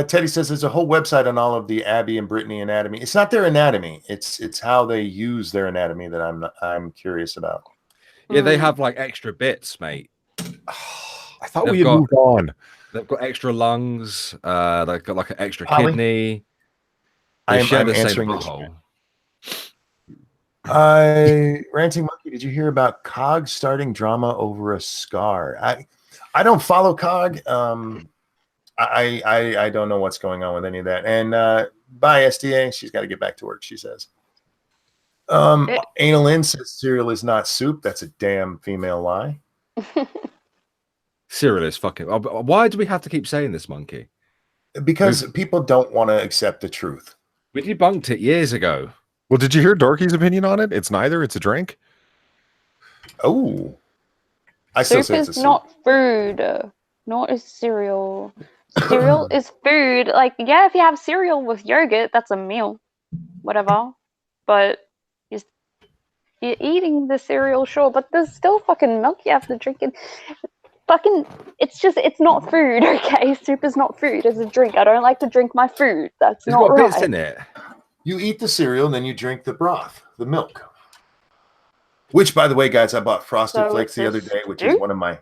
Teddy says there's a whole website on all of the Abby and Brittany anatomy. It's not their anatomy. It's how they use their anatomy that I'm curious about. Yeah, they have like extra bits, mate. I thought we had moved on. They've got extra lungs. They've got like an extra Holly? kidney. I'm answering Ranting Monkey, did you hear about COG starting drama over a scar? I don't follow COG. I don't know what's going on with any of that. And bye, SDA. She's got to get back to work, she says. Anal In says cereal is not soup. That's a damn female lie. Cereal is fucking. Why do we have to keep saying this, Monkey? Because people don't want to accept the truth. We debunked it years ago. Well, did you hear Dorky's opinion on it? It's neither. It's a drink. Oh. I still say it's a soup. Not food. Not a cereal. Cereal is food. Like, yeah, if you have cereal with yogurt, that's a meal. Whatever. But you're eating the cereal, sure, but there's still fucking milk you have to drink. It. Fucking, it's not food, okay? Soup is not food. It's a drink. I don't like to drink my food. That's not right. It's got bits in it. You eat the cereal and then you drink the broth, the milk. Which, by the way, guys, I bought Frosted Flakes the other day, which is one of my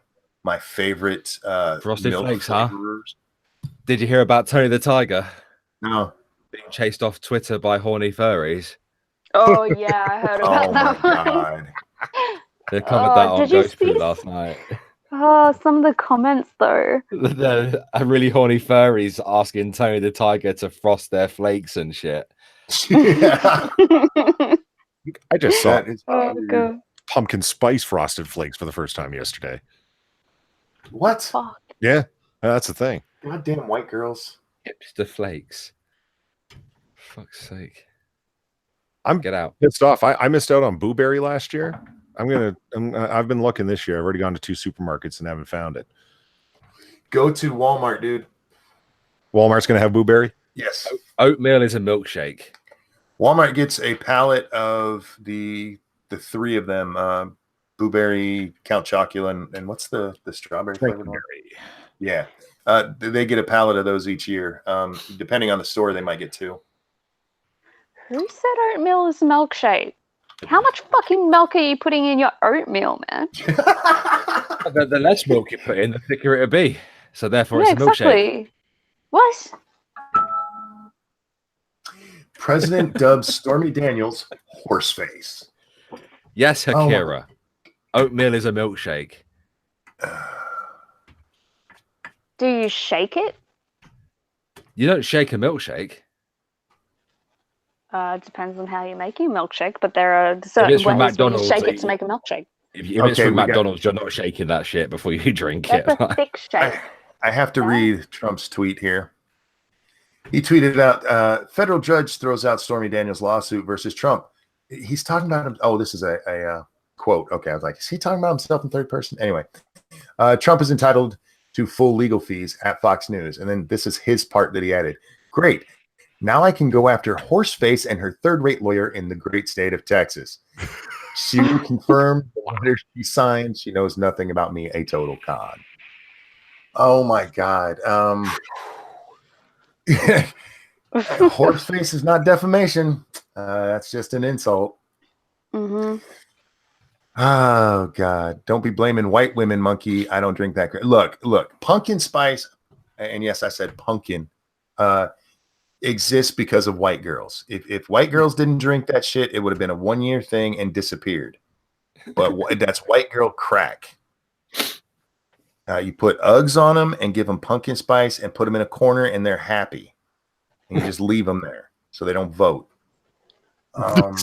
favorite Frosted milk Flakes, flavorers. Huh? Did you hear about Tony the Tiger? No. Being chased off Twitter by horny furries. Oh, yeah, I heard about that one. God. They covered that on Ghostfood last night. Oh, some of the comments, though. The really horny furries asking Tony the Tiger to frost their flakes and shit. Yeah. I just saw pumpkin spice frosted flakes for the first time yesterday. What? Fuck. Yeah, that's the thing. Goddamn white girls. Hipster flakes. Fuck's sake. Get out. Pissed off. I missed out on Blueberry last year. I've been looking this year. I've already gone to 2 supermarkets and haven't found it. Go to Walmart, dude. Walmart's gonna have Blueberry? Yes. Oatmeal is a milkshake. Walmart gets a pallet of the 3 of them. Blueberry, Count Chocula, and what's the strawberry flavor? Yeah. They get a pallet of those each year. Depending on the store, they might get 2. Who said oatmeal is a milkshake? How much fucking milk are you putting in your oatmeal, man? The less milk you put in, the thicker it'll be. So therefore, it's a milkshake. Exactly. What? President dubs Stormy Daniels horseface. Yes, Hakira. Oatmeal is a milkshake. Do you shake it? You don't shake a milkshake. It depends on how you're making a milkshake, but there are certain ways where you shake it to make a milkshake. If it's from McDonald's, you're not shaking that shit before you drink it. That's a thick shake. I have to read Trump's tweet here. He tweeted out, federal judge throws out Stormy Daniels' lawsuit versus Trump. He's talking about him. Oh, this is a quote. Okay, I was like, is he talking about himself in third person? Anyway, Trump is entitled to full legal fees at Fox News. And then this is his part that he added. Great. Now I can go after Horseface and her third-rate lawyer in the great state of Texas. She will confirm the letter she signed. She knows nothing about me, a total con. Oh, my God. Horseface is not defamation. That's just an insult. Mm-hmm. Oh, God. Don't be blaming white women, Monkey. I don't drink that. Look. Pumpkin spice, and yes, I said pumpkin, exists because of white girls. If white girls didn't drink that shit, it would have been a 1-year thing and disappeared. But that's white girl crack. You put Uggs on them and give them pumpkin spice and put them in a corner and they're happy. And you just leave them there so they don't vote. I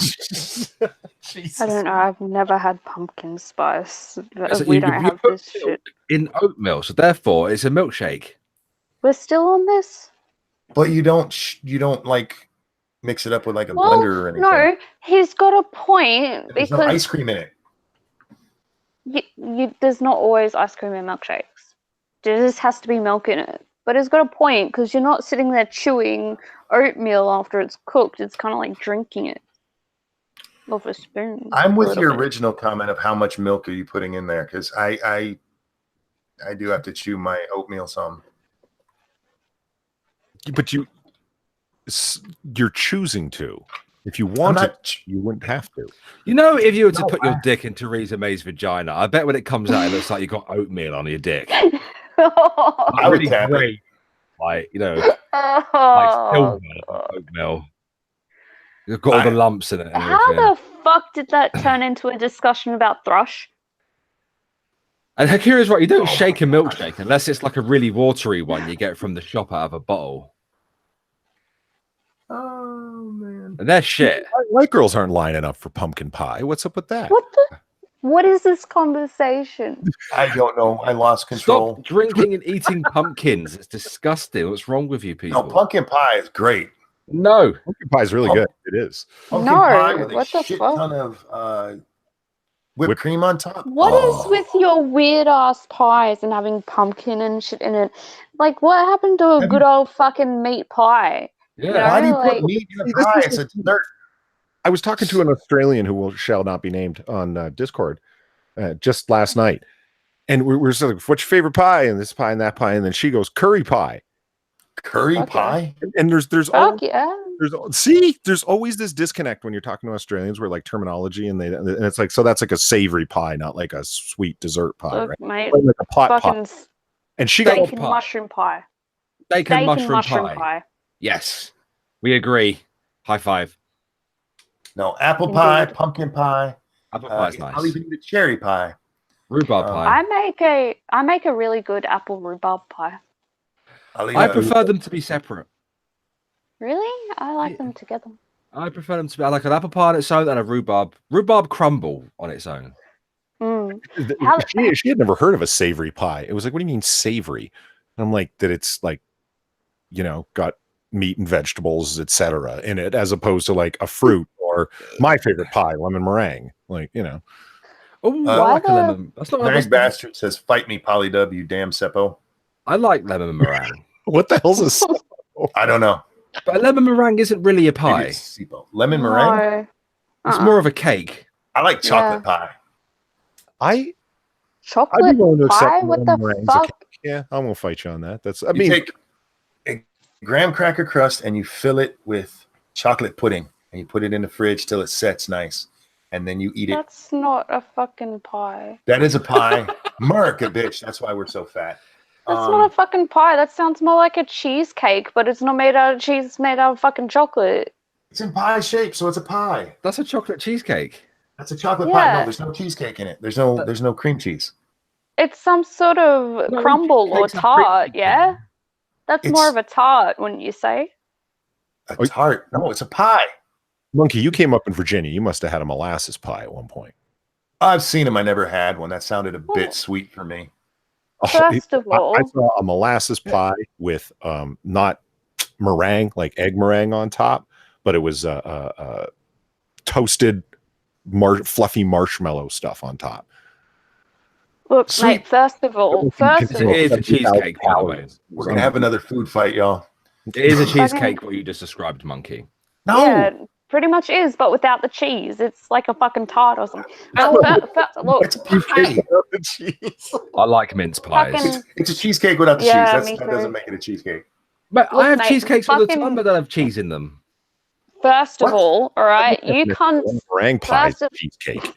don't know. I've never had pumpkin spice. We don't have this shit in oatmeal, so therefore it's a milkshake. We're still on this. But you don't like mix it up with like a blender or anything. No, he's got a point. There's no ice cream in it. There's not always ice cream in milkshakes. There just has to be milk in it. But it's got a point because you're not sitting there chewing oatmeal after it's cooked. It's kind of like drinking it off a spoon. I'm with your original comment of how much milk are you putting in there, because I do have to chew my oatmeal some. But you're choosing to. If you want it, you wouldn't have to. You know, if you were to put your dick in Theresa May's vagina, I bet when it comes out, it looks like you got oatmeal on your dick. I would tap it. Like, you know, like silver oatmeal. You've got all the lumps in it. And how the fuck did that turn into a discussion about thrush? And Hakira's right, you don't shake a milkshake unless it's like a really watery one you get from the shop out of a bottle. Oh man. And they're shit. White girls aren't lining up for pumpkin pie. What's up with that? What is this conversation? I don't know. I lost control. Stop drinking and eating pumpkins. It's disgusting. What's wrong with you people? No, pumpkin pie is great. No. Pumpkin pie is really good. It is. Pumpkin pie with a shit ton of whipped cream on top. What is with your weird ass pies and having pumpkin and shit in it? Like, what happened to a good old fucking meat pie? Yeah. You know, Why do you like- put meat in a pie? It's a dessert. I was talking to an Australian who shall not be named on Discord just last night, and we're like, "What's your favorite pie?" And this pie and that pie, and then she goes, "Curry pie." Curry pie. And there's Fuck yeah. there's always this disconnect when you're talking to Australians where like terminology and it's like, so that's like a savory pie, not like a sweet dessert pie, Look, right? mate, Like a pot fucking pie. And she got bacon mushroom pie. Bacon mushroom mushroom pie. Yes. We agree. High five. No, apple pie, pumpkin pie. Apple pie's nice. I'll even eat a cherry pie. Rhubarb pie. I make a really good apple rhubarb pie. I prefer them to be separate. Really? I like them together. I prefer them to be. I like an apple pie on its own and a rhubarb crumble on its own. Mm. She had never heard of a savory pie. It was like, what do you mean savory? And I'm like, that it's like, got meat and vegetables, etc. in it, as opposed to like a fruit or my favorite pie, lemon meringue. Like, Oh, I like a lemon. That's not Meringue Bastard says, "Fight me, Polydub, you damn seppo." I like lemon meringue. What the hell's this? I don't know. But a lemon meringue isn't really a Maybe pie. it's SIBO. Lemon meringue. It's more of a cake. I like chocolate pie. I'd Chocolate be willing to accept pie? What lemon the meringue's a fuck? cake. Yeah, I won't fight you on that. You take a graham cracker crust and you fill it with chocolate pudding and you put it in the fridge till it sets nice, and then you eat it. That's not a fucking pie. That is a pie. America, bitch. That's why we're so fat. That's not a fucking pie. That sounds more like a cheesecake, but it's not made out of cheese. It's made out of fucking chocolate. It's in pie shape, so it's a pie. That's a chocolate cheesecake. That's a chocolate pie. No, there's no cheesecake in it. There's no cream cheese. It's some sort of crumble or tart, yeah? That's more of a tart, wouldn't you say? A tart? No, it's a pie. Monkey, you came up in Virginia. You must have had a molasses pie at one point. I've seen them. I never had one. That sounded a bit sweet for me. First of all, I saw a molasses pie with not meringue, like egg meringue on top, but it was toasted fluffy marshmallow stuff on top. look, mate, first of all, It is a cheesecake, by the way. We're going to have another food fight, y'all. It is a cheesecake, what you just described, Monkey. No. Yeah, pretty much is, but without the cheese. It's like a fucking tart or something. Look, It's a pie. I like mince pies. Fucking- It's a cheesecake without the Yeah, cheese. me That too. doesn't make it a cheesecake. But Look, I have mate, cheesecakes all the fucking- time, but don't have cheese in them. First of What? all right, you can't. Meringue pie First of- cheesecake.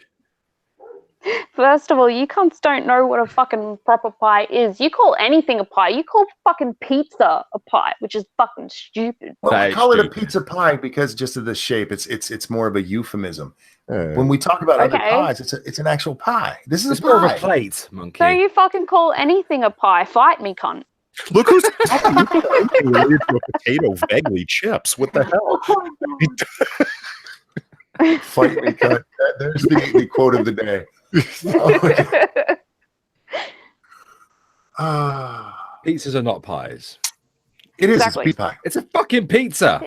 First of all, you cunts don't know what a fucking proper pie is. You call anything a pie. You call fucking pizza a pie, which is fucking stupid. Well, That we is call it a stupid. pizza pie because just of the shape. It's more of a euphemism. Uh, When we talk about other Okay. pies, it's an actual pie. This is It's a more of a pie. plate, Monkey. So you fucking call anything a pie. Fight me, cunt. Look who's talking related to a potato vaguely chips. What the hell? Fight me, cunt. There's the quote of the day. Pizzas are not pies. It is. Exactly. It's a pie. It's a fucking pizza.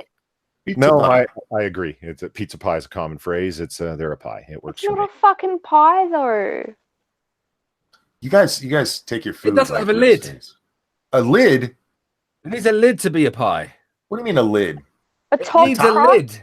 Pizza No, pie. I agree. It's a pizza pie is a common phrase. It's they're a pie. It works It's for not me. a fucking pie, though. You guys take your food. doesn't like have a real lid. serious. A lid? It needs a lid to be a pie. What do you mean a lid? A It top needs a top? lid.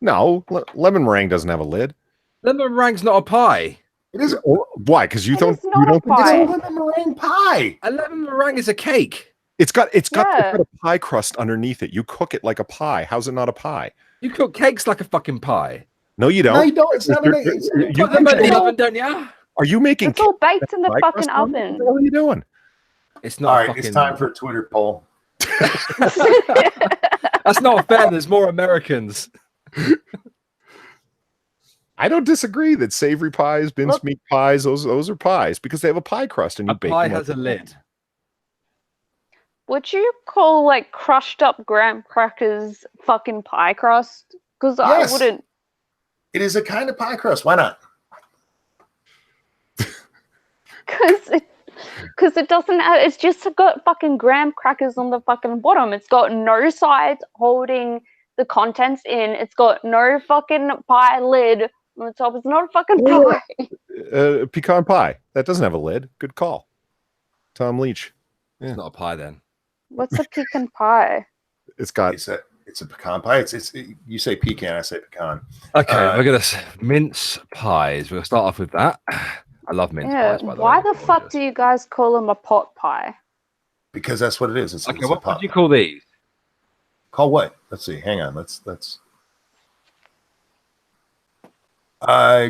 No, lemon meringue doesn't have a lid. Lemon meringue's not a pie. It is. Why? Because you It don't is not a think It's pie. a lemon meringue pie. A lemon meringue is a cake. it's got Yeah. a pie crust underneath it. You cook it like a pie. How's it not a pie? You cook cakes like a fucking pie. No, you don't. No, you don't. It's not an. You- It's, You put them in the oven, don't you? Are you making? It's all baked in the pie fucking crust on it? oven. What the hell are you doing? It's all not right, fucking... it's time for a Twitter poll. That's not fair. There's more Americans. I don't disagree that savory pies, mincemeat pies, those are pies because they have a pie crust and you bake them. A pie has a lid. Would you call like crushed up graham crackers fucking pie crust? Because Yes. I wouldn't. It is a kind of pie crust. Why not? Because it doesn't. It's just got fucking graham crackers on the fucking bottom. It's got no sides holding the contents in. It's got no fucking pie lid on the top. It's not a fucking pie. Pecan pie. That doesn't have a lid. Good call. Tom Leach. Yeah. It's not a pie then. What's a pecan pie? It's got. It's a pecan pie. You say pecan, I say pecan. Okay, look at this. Mince pies. We'll start off with that. I love mince pies, by the way. Why the fuck do you guys call them a pot pie? Because that's what it is. It's what do you call these? Call what? Let's see. Hang on. Let's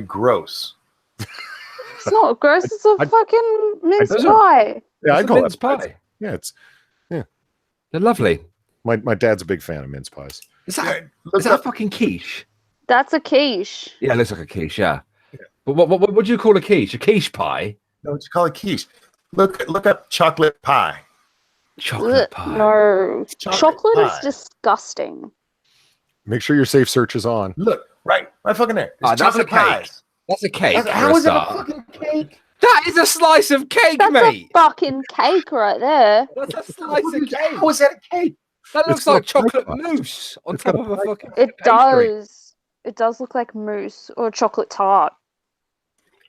gross. It's not gross, it's a fucking mince pie. Yeah, I call mince pie. Yeah, They're lovely. My dad's a big fan of mince pies. Is that a fucking quiche? That's a quiche. Yeah, it looks like a quiche, yeah. But what do you call a quiche? A quiche pie? No, what you call a quiche. Look up chocolate pie. Chocolate pie. No. Chocolate is disgusting. Make sure your safe search is on. Look, right fucking there. That's chocolate a cake. pies. That's a cake. How is it a fucking cake? That is a slice of cake, That's mate. a fucking cake right there. That's a slice of cake. How is that a cake? That looks like chocolate mousse on top of a fucking It pastry. does. It does look like mousse or chocolate tart.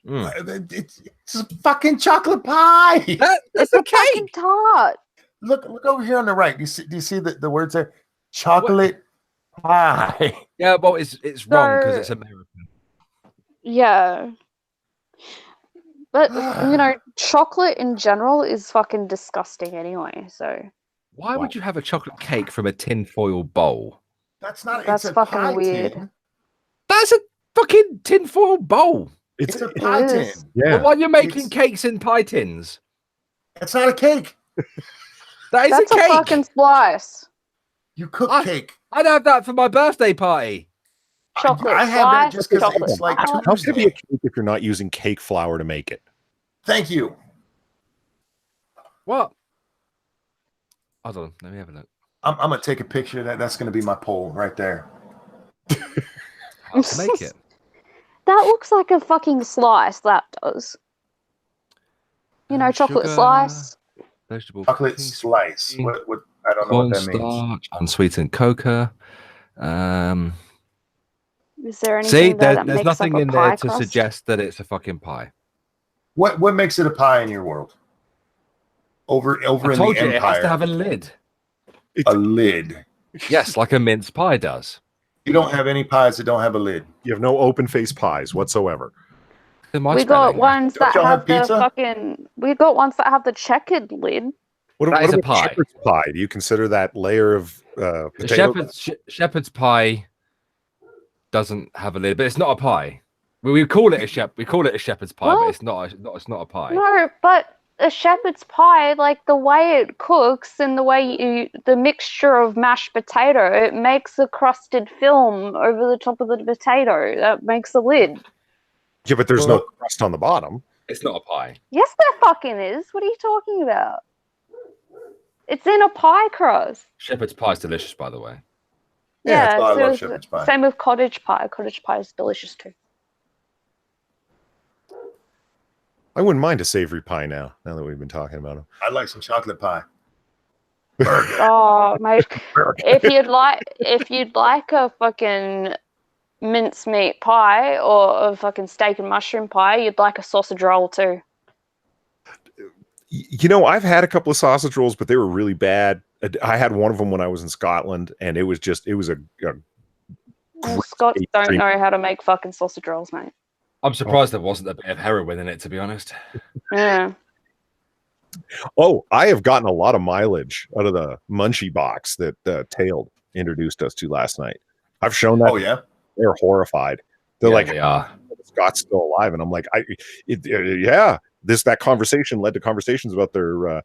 It's a fucking chocolate pie. That's a a cake. fucking tart. Look over here on the right. Do you see the words there? Chocolate pie. Yeah, well, it's wrong because it's American. Yeah. But, chocolate in general is fucking disgusting anyway, so. Why would you have a chocolate cake from a tinfoil bowl? That's not. That's it's a fucking pie weird. tin. That's a fucking tinfoil bowl. It's a pie tin. Yeah. Well, why are you making cakes in pie tins? It's not a cake. That's a cake. fucking slice. You cook cake. I'd have that for my birthday party. Chocolate I have that just because chocolate it's like pie. How can it be a cake if you're not using cake flour to make it? Thank you. What? Hold on, let me have a look. I'm gonna take a picture of that. That's gonna be my poll right there. How to make it? That looks like a fucking slice. That does. Chocolate Sugar, slice. Vegetable Chocolate cooking, slice. What? I don't know what that means. cornstarch, unsweetened cocoa. Is there anything See, that there's makes nothing up a in there pie to crust? suggest that it's a fucking pie. What makes it a pie in your world? Over I in the told you it has empire, to have a lid. a lid. Yes, like a mince pie does. You don't have any pies that don't have a lid. You have no open face pies whatsoever. We got ones that y'all have have the pizza? fucking. We got ones that have the checkered lid. What is a about pie. shepherd's pie? Do you consider that layer of potato? Shepherd's pie doesn't have a lid, but it's not a pie. We call it a shepherd's pie, but it's not a pie. No, but a shepherd's pie, like the way it cooks and the way the mixture of mashed potato, it makes a crusted film over the top of the potato. That makes a lid. Yeah, but there's no crust on the bottom. It's not a pie. Yes, there fucking is. What are you talking about? It's in a pie crust. Shepherd's pie is delicious, by the way. Yeah, I so love shepherd's pie. Same with cottage pie. Cottage pie is delicious too. I wouldn't mind a savory pie now that we've been talking about them. I'd like some chocolate pie. Oh, mate! if you'd like a fucking mincemeat pie or a fucking steak and mushroom pie, you'd like a sausage roll too. I've had a couple of sausage rolls, but they were really bad. I had one of them when I was in Scotland, and it was a Scots don't know how to make fucking sausage rolls, mate. I'm surprised there wasn't a bit of heroin in it, to be honest. Yeah. Oh, I have gotten a lot of mileage out of the munchie box that Tailed introduced us to last night. I've shown that. Oh yeah, they're horrified. They're like, they are. Scott's still alive, and I'm like, yeah. That conversation led to conversations about their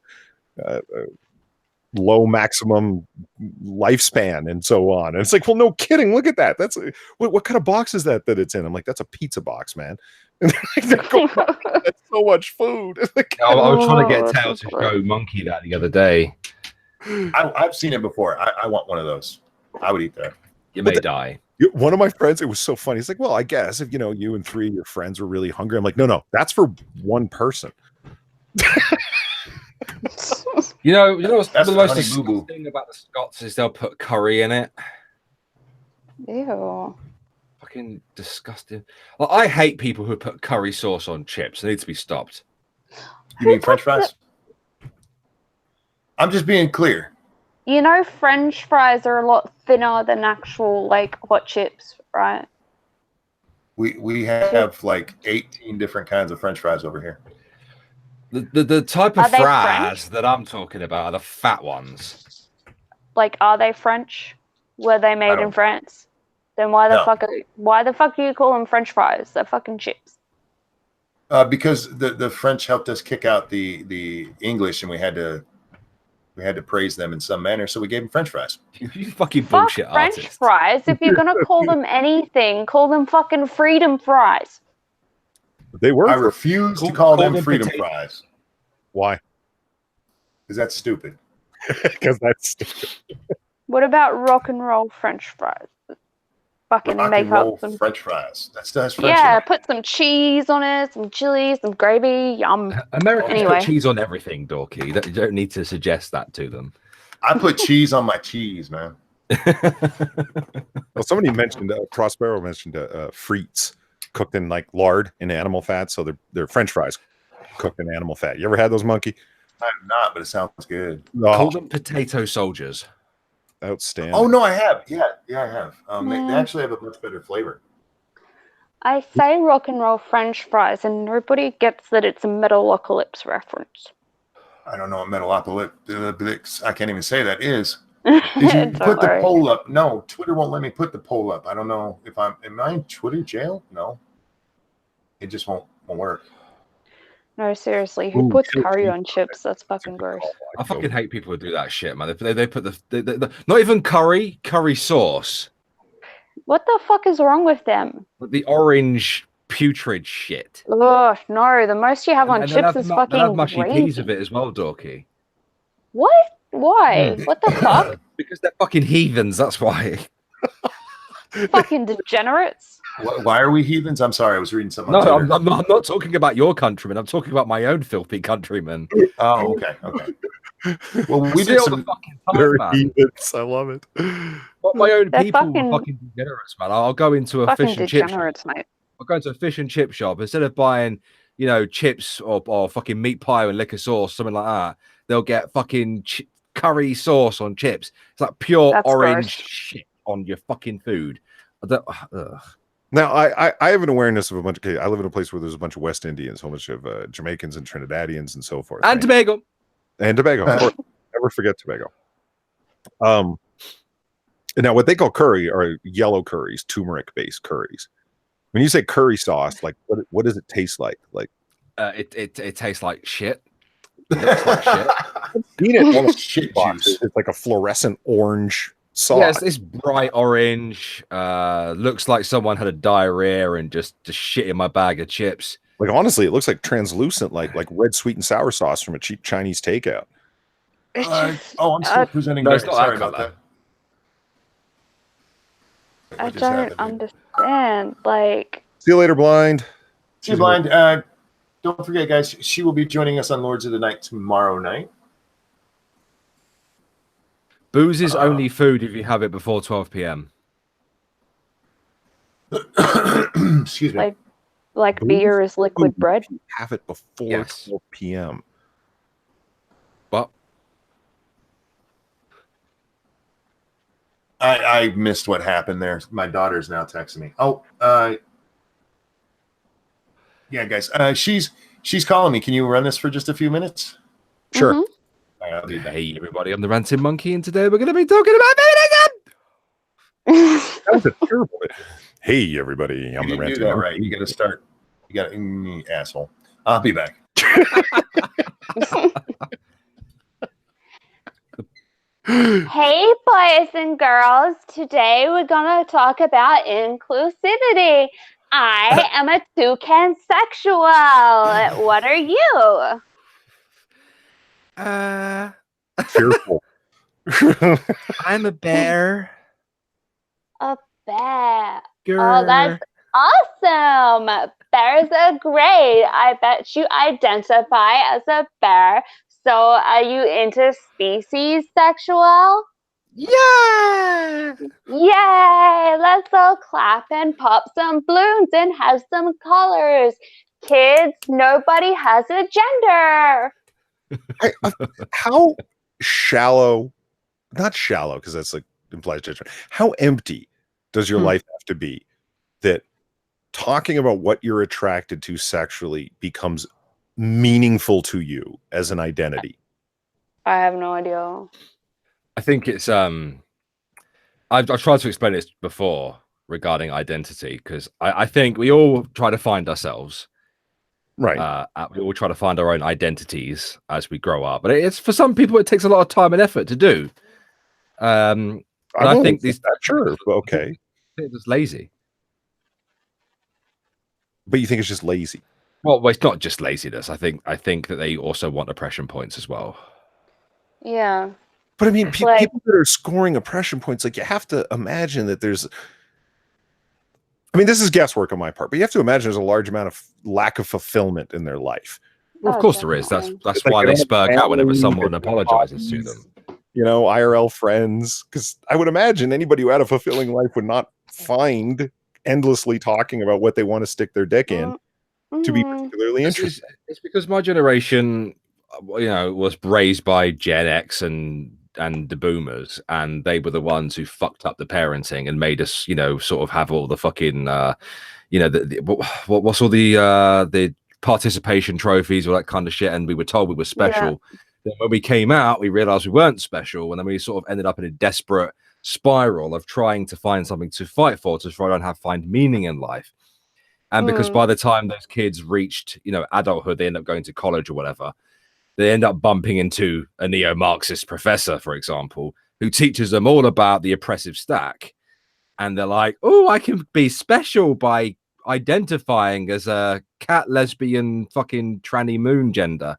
low maximum lifespan and so on. And it's like, well, no kidding. Look at that. That's what kind of box is that it's in? I'm like, that's a pizza box, man. And they're going, that's so much food. Like, I was trying to get Tail to show Monkey that the other day. I've seen it before. I want one of those. I would eat that. You may die. One of my friends, it was so funny. He's like, well, I guess if, you and 3 of your friends were really hungry. I'm like, no, that's for one person. You know what's the most disgusting thing about the Scots is they'll put curry in it. Ew. Fucking disgusting. Well, I hate people who put curry sauce on chips. They need to be stopped. You mean French fries? I'm just being clear. You know, French fries are a lot thinner than actual like hot chips, right? We have like 18 different kinds of French fries over here. The type of fries that I'm talking about are the fat ones. Like, are they French? Were they made in France? Then why the fuck do you call them French fries? They're fucking chips. Because the French helped us kick out the English, and we had to praise them in some manner, so we gave them French fries. You fucking bullshit French artist. fries. If you're gonna call them anything, call them fucking freedom fries. They were. I refuse to call them freedom fries. Why? Because that's stupid. Because that's stupid. What about rock and roll French fries? Fucking rock make and roll up some French fries. That's French. Yeah, put some cheese on it, some chili, some gravy. Yum. Americans put cheese on everything, Dorky. You don't need to suggest that to them. I put cheese on my cheese, man. Well, somebody mentioned Prospero mentioned frites cooked in like lard and animal fat, so they're French fries cooked in animal fat. You ever had those, Monkey? I have not, but it sounds good. Call them potato soldiers. Outstanding. Oh no, I have. Yeah, I have. They actually have a much better flavor. I say rock and roll French fries, and nobody gets that it's a Metalocalypse reference. I don't know what Metalocalypse. I can't even say that is. Did you put the poll up? No, Twitter won't let me put the poll up. I don't know if am I in Twitter jail? No. It just won't work. No, seriously, who puts curry on chips? That's fucking gross. I fucking hate people who do that shit, man. They put the not even curry sauce. What the fuck is wrong with them? The orange putrid shit. Oh no, the most you have on chips is fucking have mushy gravy. peas of it as well, Dorky. What? Why? What the fuck? Because they're fucking heathens, that's why. Fucking degenerates. Why are we heathens? I'm sorry, I was reading something. No, I'm not talking about your countrymen. I'm talking about my own filthy countrymen. Oh, okay. Well, we did some fucking time, heathens. I love it. But my own people are fucking degenerates, man. I'll go into a fish and chip shop. Mate. I'll go into a fish and chip shop instead of buying, chips or fucking meat pie and liquor sauce, something like that. They'll get fucking curry sauce on chips. It's like pure orange shit on your fucking food. Now, I have an awareness of a bunch of. I live in a place where there's a bunch of West Indians, a whole bunch of Jamaicans and Trinidadians and so forth. And Tobago. And Tobago. Of course. Never forget Tobago. Now, what they call curry are yellow curries, turmeric-based curries. When you say curry sauce, like what does it taste like? Like it tastes like shit. It looks like shit. I've seen it on a shit box. It's like a fluorescent orange sauce. Yeah, it's bright orange. Looks like someone had a diarrhea and just shit in my bag of chips. Like honestly, it looks like translucent, like red sweet and sour sauce from a cheap Chinese takeout. I'm still presenting. No, sorry about that. I don't understand. Like, see you later, Blind. See you, Blind. Don't forget, guys. She will be joining us on Lords of the Night tomorrow night. Booze is only food if you have it before 12 p.m. Excuse me. Like beer is liquid bread. Have it before 12 p.m. What? I missed what happened there. My daughter's now texting me. Yeah, guys. She's calling me. Can you run this for just a few minutes? Sure. Mm-hmm. I'll do that. Hey, everybody. I'm the Ranting Monkey, and today we're going to be talking about feminism. That was a terrible. Hey, everybody. I'm the Ranting Monkey. Right. You got to start. You got to asshole. I'll be back. Hey, boys and girls. Today we're going to talk about inclusivity. I am a toucan sexual. What are you? Fearful. I'm a bear. A bear. Grr. Oh, that's awesome. Bears are great. I bet you identify as a bear. So are you into species sexual? Yeah. Yay! Let's all clap and pop some balloons and have some colors. Kids, nobody has a gender. How shallow, not shallow, because that's like implies judgment. How empty does your life have to be that talking about what you're attracted to sexually becomes meaningful to you as an identity? I have no idea. I think it's I've tried to explain this before regarding identity, because I think we all try to find ourselves. Right. We all try to find our own identities as we grow up, but it's for some people it takes a lot of time and effort to do. And I think these sure, okay. They're just lazy. But you think it's just lazy? Well, it's not just laziness. I think that they also want oppression points as well. Yeah. But I mean, people that are scoring oppression points, like, you have to imagine that there's, I mean, this is guesswork on my part, but you have to imagine there's a large amount of lack of fulfillment in their life. Well, of course there is. That's why they spurg out whenever someone apologizes to them. You know, IRL friends, because I would imagine anybody who had a fulfilling life would not find endlessly talking about what they want to stick their dick in to be particularly interesting. It's because my generation, you know, was raised by Gen X and the boomers, and they were the ones who fucked up the parenting and made us, you know, sort of have all the fucking you know, what's all the participation trophies, all that kind of shit, and we were told we were special. Then when we came out, we realized we weren't special, and then we sort of ended up in a desperate spiral of trying to find something to fight for, to try and find meaning in life. And because by the time those kids reached, you know, adulthood, they end up going to college or whatever, they end up bumping into a neo-Marxist professor, for example, who teaches them all about the oppressive stack. And they're like, oh, I can be special by identifying as a cat, lesbian, fucking tranny moon gender.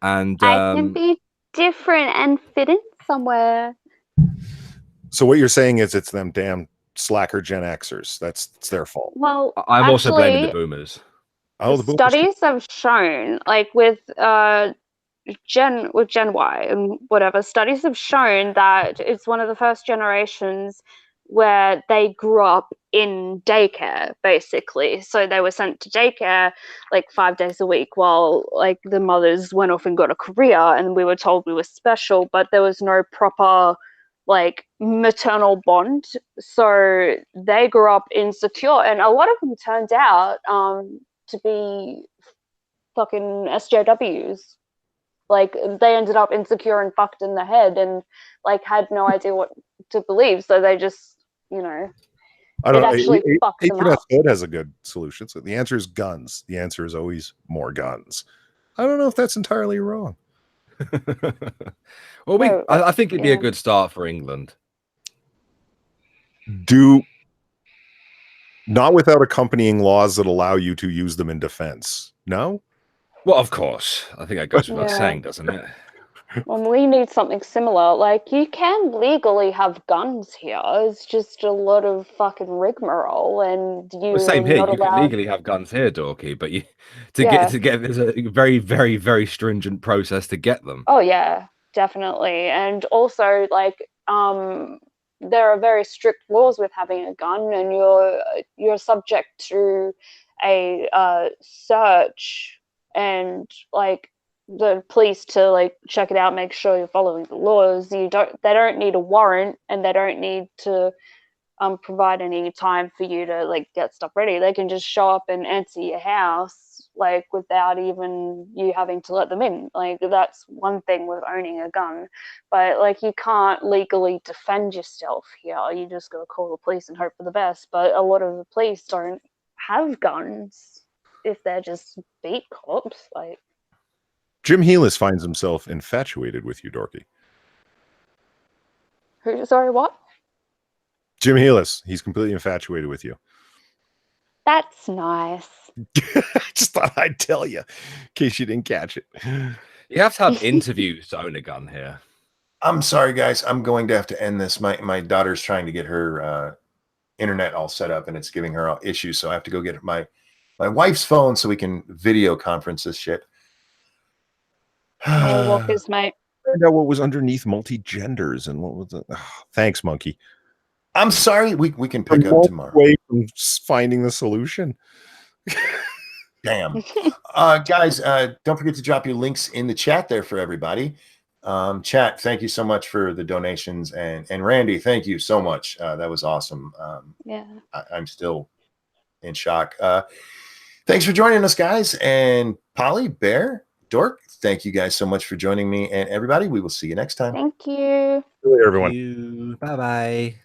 And I can be different and fit in somewhere. So what you're saying is it's them damn slacker Gen Xers. It's their fault. Well, I'm also blaming the boomers. Oh, the boomers studies have shown, like with Gen Y and whatever, studies have shown that it's one of the first generations where they grew up in daycare, basically. So they were sent to daycare like 5 days a week while like the mothers went off and got a career, and we were told we were special, but there was no proper like maternal bond. So they grew up insecure, and a lot of them turned out to be fucking SJWs. Like they ended up insecure and fucked in the head and like had no idea what to believe. So they just, you know, I don't it actually fucked them up. Hood has a good solution. So the answer is guns. The answer is always more guns. I don't know if that's entirely wrong. Well, I think it'd be a good start for England. Not without accompanying laws that allow you to use them in defense. No? Well, of course. I think that goes without saying, doesn't it? Well, we need something similar. Like, you can legally have guns here. It's just a lot of fucking rigmarole, and same here. You can legally have guns here, Dorky, but get there's a very, very, very stringent process to get them. Oh yeah, definitely. And also, like, there are very strict laws with having a gun, and you're subject to a search and like the police to like check it out, make sure you're following the laws. They don't need a warrant, and they don't need to provide any time for you to like get stuff ready. They can just show up and enter your house like without even you having to let them in. Like that's one thing with owning a gun, but like you can't legally defend yourself here. You just gotta call the police and hope for the best. But a lot of the police don't have guns if they're just beat cops. Like Jim Healis finds himself infatuated with you, Dorky. Sorry, what? Jim Healis. He's completely infatuated with you. That's nice. I just thought I'd tell you in case you didn't catch it. You have to have interviews to own a gun here. I'm sorry, guys. I'm going to have to end this. My daughter's trying to get her internet all set up, and it's giving her issues. So I have to go get my wife's phone so we can video conference this shit. Walkers, mate. Find out what was underneath multi-genders and what was it. Oh, thanks, Monkey. I'm sorry. We can pick up tomorrow. Way from finding the solution. Damn. Guys, don't forget to drop your links in the chat there for everybody. Chat, thank you so much for the donations. And Randy, thank you so much. That was awesome. Yeah. I'm still in shock. Thanks for joining us, guys. And Polly, Bear, Dork, thank you guys so much for joining me. And everybody, we will see you next time. Thank you. See you later, everyone. Bye-bye.